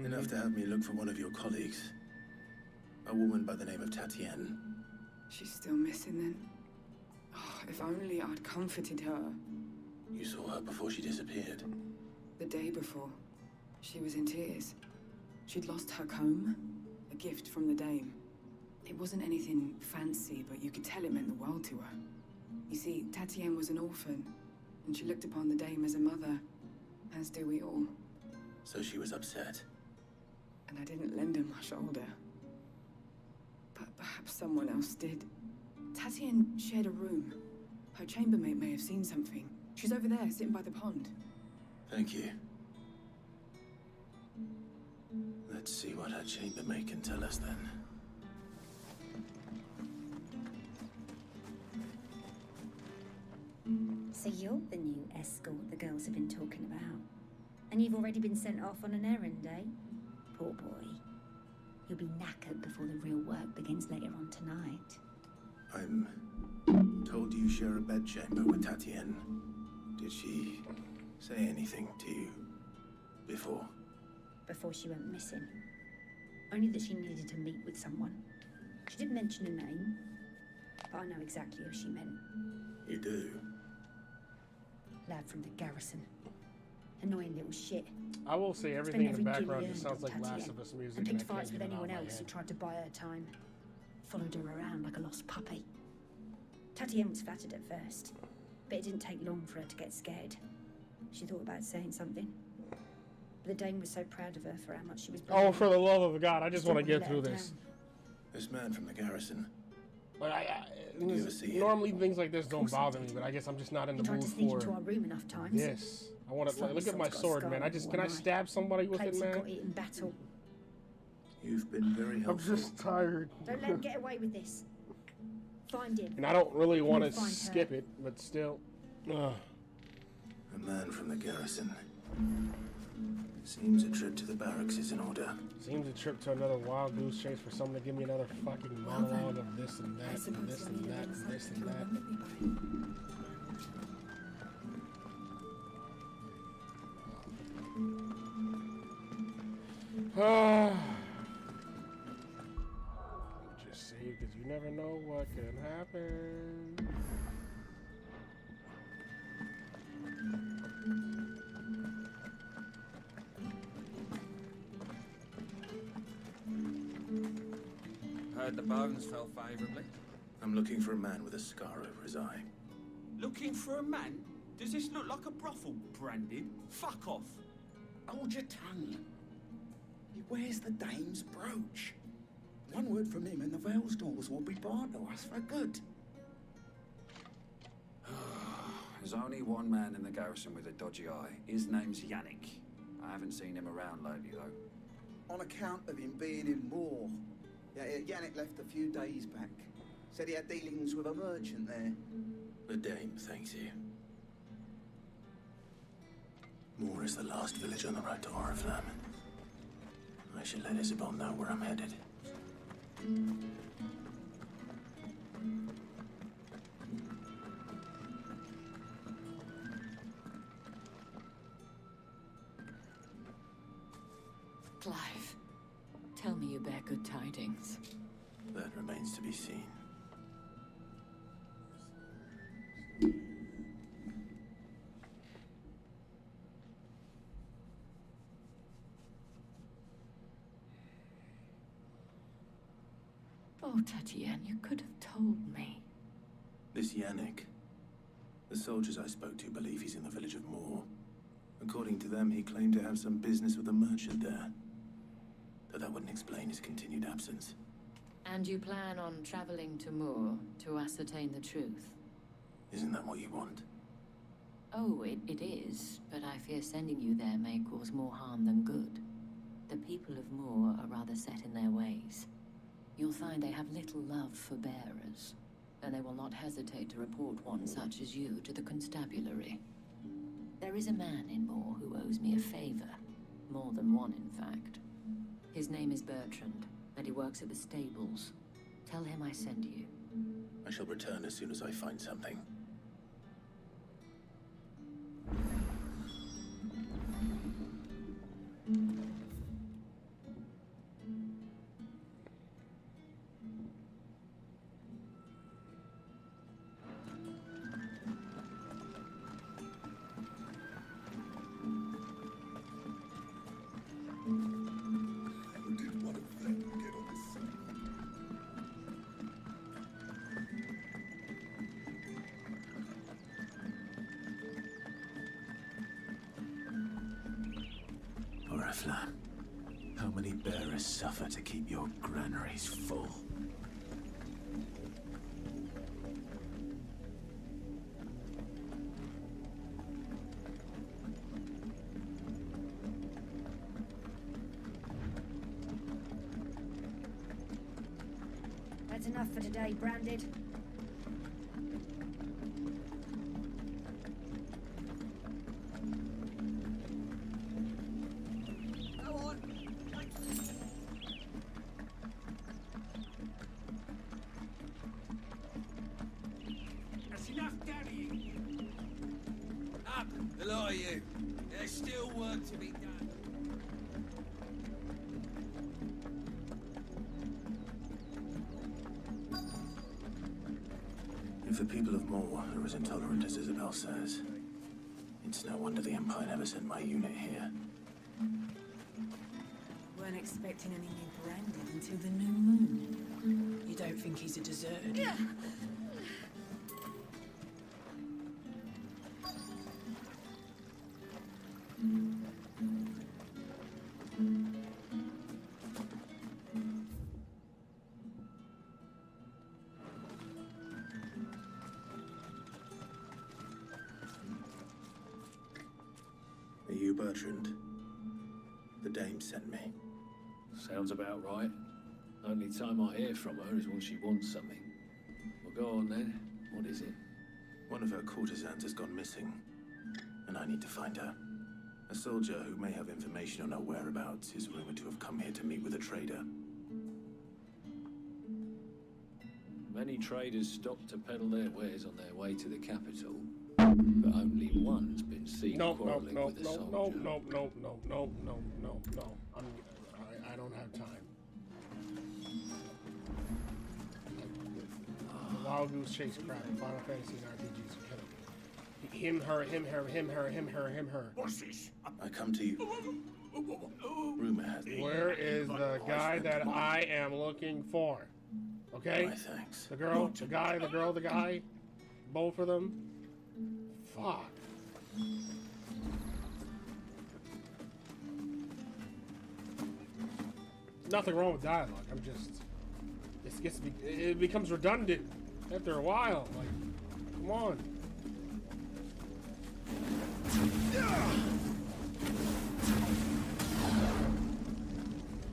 Enough to have me look for one of your colleagues. A woman by the name of Tatienne. She's still missing then. Oh, if only I'd comforted her. You saw her before she disappeared. The day before, she was in tears. She'd lost her comb, a gift from the dame. It wasn't anything fancy, but you could tell it meant the world to her. You see, Tatienne was an orphan, and she looked upon the dame as a mother, as do we all. So she was upset. And I didn't lend her my shoulder. But perhaps someone else did. Tatienne shared a room. Her chambermaid may have seen something. She's over there, sitting by the pond. Thank you. Let's see what her chambermaid can tell us then. So you're the new escort the girls have been talking about. And you've already been sent off on an errand, eh? Poor boy. You'll be knackered before the real work begins later on tonight. I'm told you share a bedchamber with Tatienne. Did she say anything to you before? Before she went missing. Only that she needed to meet with someone. She didn't mention a name, but I know exactly who she meant. You do? Lad from the garrison. Annoying little shit. I will say Spent everything in every the guinea background earned just sounds on like Last Tatienne, of Us music. and and I picked can't fights with get it out of anyone my else who head. tried to buy her time. Followed her around like a lost puppy. Tatienne was flattered at first, but it didn't take long for her to get scared. She thought about saying something. But the dame was so proud of her for how much she was Oh, for the love of God, I just want to get through this. This man from the garrison. But Did you ever see him? normally things like this don't bother me, but I guess I'm just not in He the tried mood to sneak for into our room enough times. this. I want to It's like look his at my sword's got a sword, scar man. over Can I one eye. stab somebody with Plates it, that man? got it in battle. You've been very I'm helpful. just tired. Don't let him get away with this. Find him. And I don't really want to Find her. skip it, but still. Ugh. A man from the garrison. Seems a trip to the barracks is in order. Seems a trip to another wild goose chase for someone to give me another fucking monologue of this and that and this and that and this and that. Just say because you never know what can happen. Heard the bones fell favourably. I'm looking for a man with a scar over his eye. Looking for a man? Does this look like a brothel, Brandon? Fuck off. Hold your tongue. He wears the dame's brooch. One word from him and the Vale's doors will be barred to us for good. There's only one man in the garrison with a dodgy eye. His name's Yannick. I haven't seen him around lately, though. On account of him being in war. Yeah, Yannick left a few days back. Said he had dealings with a merchant there. The dame thanks you. Moor is the last village on the road to Oriflamme. I should let Isabel know where I'm headed. Clive, tell me you bear good tidings. That remains to be seen. Oh, Tatienne, you could have told me. This Yannick. The soldiers I spoke to believe he's in the village of Moor. According to them, he claimed to have some business with a merchant there. Though that wouldn't explain his continued absence. And you plan on traveling to Moor to ascertain the truth? Isn't that what you want? Oh, it is, but I fear sending you there may cause more harm than good. The people of Moor are rather set in their ways. You'll find they have little love for bearers, and they will not hesitate to report one such as you to the constabulary. There is a man in Moor who owes me a favor. More than one, in fact. His name is Bertrand, and he works at the stables. Tell him I sent you. I shall return as soon as I find something. Oriflamme, how many bearers suffer to keep your granaries full? That's enough for today, Branded. That's enough, Daddy. Up, the lot of you. There's still work to be done. If the people of Moor are as intolerant as Isabel says, it's no wonder the Empire never sent my unit here. Weren't expecting any new Brandon until the new moon. You don't think he's a deserter? Yeah. Are you Bertrand? The dame sent me. Sounds about right. Only time I hear from her is when she wants something. Well, go on then. What is it? One of her courtesans has gone missing, and I need to find her. A soldier who may have information on her whereabouts is rumored to have come here to meet with a trader. Many traders stop to peddle their wares on their way to the capital, but only one's been seen quarreling with a soldier. No. I don't have time. Wild Goose Chase crap. Final Fantasy RPGs. Him, her. What's this? I come to you. Rumor has it. Where is the guy that I am looking for? Okay? My thanks. The girl, the guy, the girl, the guy. Both of them. Fuck. Nothing wrong with dialogue. I'm just... it becomes redundant after a while. Like, come on.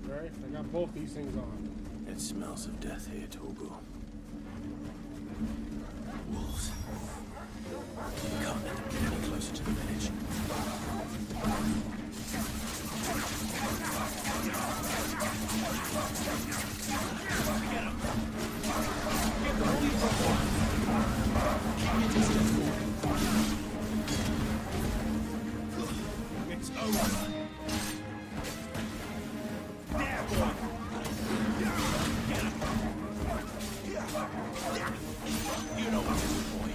Alright, I got both these things on. It smells of death here, Torbu. Wolves. We can't let them get any closer to the village. Get him! Get the holy roll! Keep your distance, boy. It's over. There, boy. Get him. You know what to do, boy.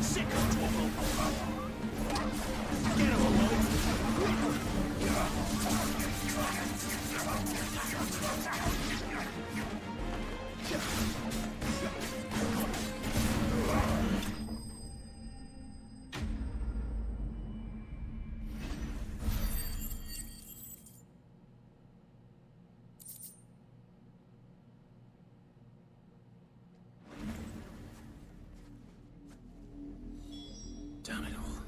Sick of trouble. Get him, boy. Damn it all.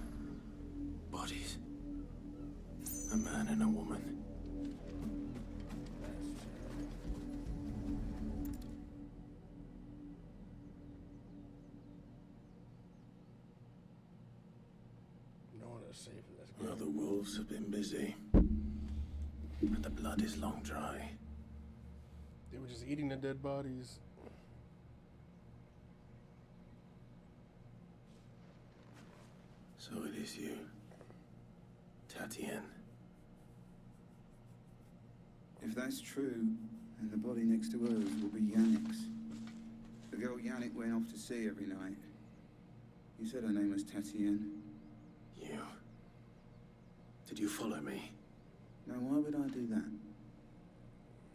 Bodies. A man and a woman. No one is safe in this game. Well, the wolves have been busy. And the blood is long dry. They were just eating the dead bodies. So it is you, Tatienne. If that's true, then the body next to hers will be Yannick's. The girl Yannick went off to sea every night. You said her name was Tatienne. You? Did you follow me? Now, why would I do that?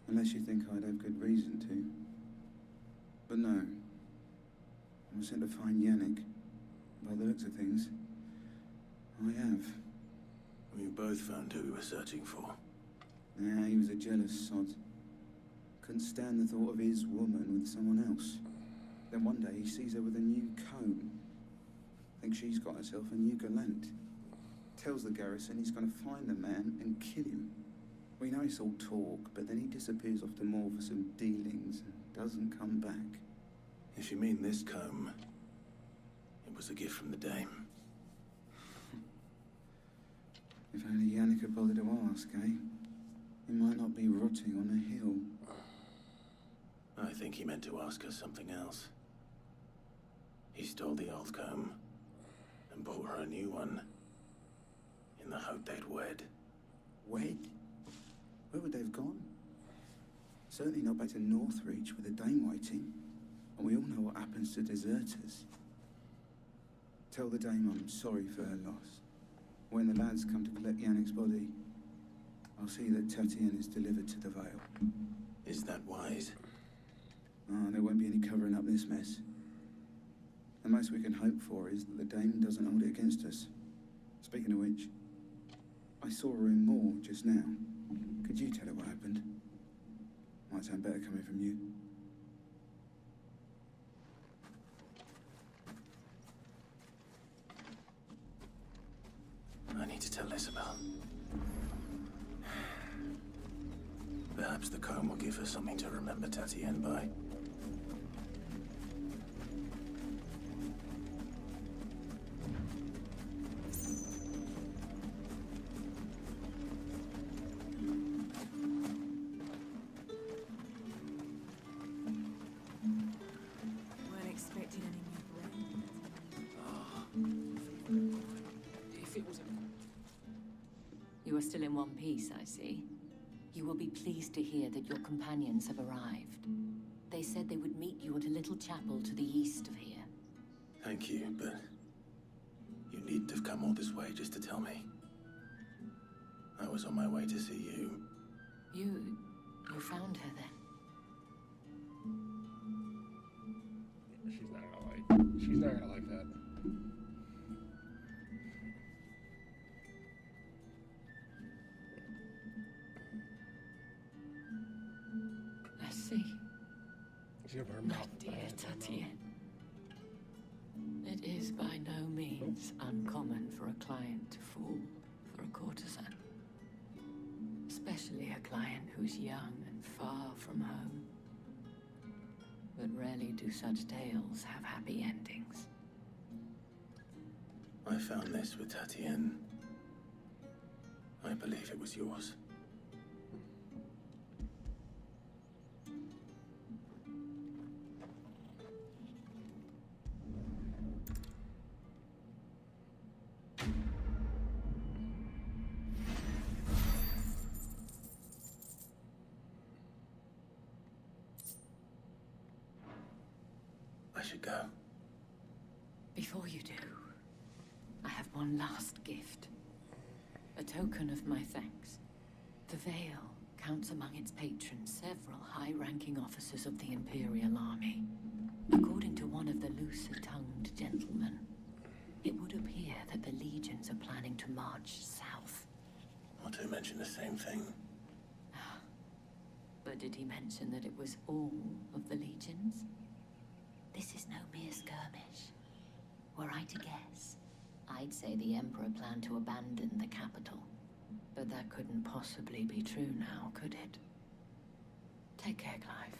Unless you think I'd have good reason to. But no. I was sent to find Yannick. By the looks of things, I have. We both found who we were searching for. Yeah, he was a jealous sod. Couldn't stand the thought of his woman with someone else. Then one day he sees her with a new comb. Thinks she's got herself a new gallant. Tells the garrison he's going to find the man and kill him. We know it's all talk, but then he disappears off to Moor for some dealings and doesn't come back. If you mean this comb, it was a gift from the dame. If only Yannick had bothered to ask, eh? He might not be rotting on a hill. I think he meant to ask her something else. He stole the old comb and bought her a new one in the hope they'd wed. Wed? Where would they have gone? Certainly not back to Northreach with a dame waiting. And we all know what happens to deserters. Tell the dame I'm sorry for her loss. When the lads come to collect Yannick's body, I'll see that Tatienne is delivered to the Vale. Is that wise? Ah, there won't be any covering up this mess. The most we can hope for is that the dame doesn't hold it against us. Speaking of which, I saw her in Moor just now. Could you tell her what happened? Might sound better coming from you. I need to tell Isabel. Perhaps the comb will give her something to remember Tatienne by. Weren't expecting any new bread. If it was a... You are still in one piece, I see. You will be pleased to hear that your companions have arrived. They said they would meet you at a little chapel to the east of here. Thank you, but you needn't have come all this way just to tell me. I was on my way to see you. You found her then? She's not gonna like that. I see. She have her My mouth. dear Tatienne. It is by no means uncommon for a client to fall for a courtesan. Especially a client who's young and far from home. But rarely do such tales have happy endings. I found this with Tatienne. I believe it was yours. I should go. Before you do, I have one last gift. A token of my thanks. The Veil counts among its patrons several high-ranking officers of the Imperial Army. According to one of the looser-tongued gentlemen, it would appear that the legions are planning to march south. Not to mention the same thing. But did he mention that it was all of the legions? This is no mere skirmish. Were I to guess, I'd say the Emperor planned to abandon the capital. But that couldn't possibly be true now, could it? Take care, Clive.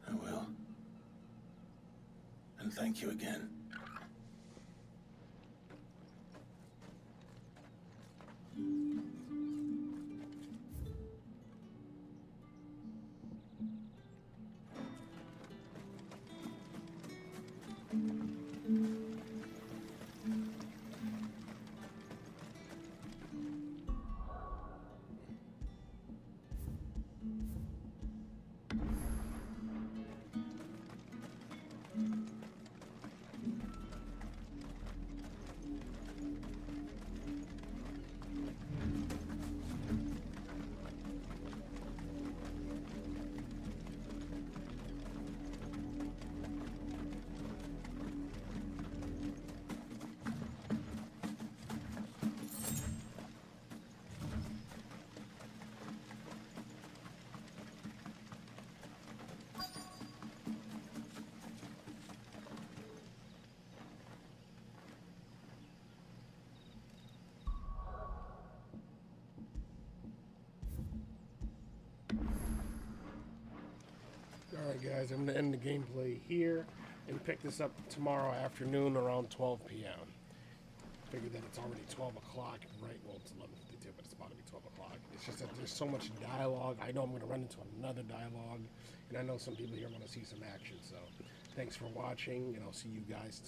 I will. And thank you again. Alright guys, I'm going to end the gameplay here and pick this up tomorrow afternoon around 12 p.m. Figured that it's already 12 o'clock, right? Well, it's 11:52, but it's about to be 12 o'clock. It's just that there's so much dialogue. I know I'm going to run into another dialogue, and I know some people here want to see some action. So thanks for watching, and I'll see you guys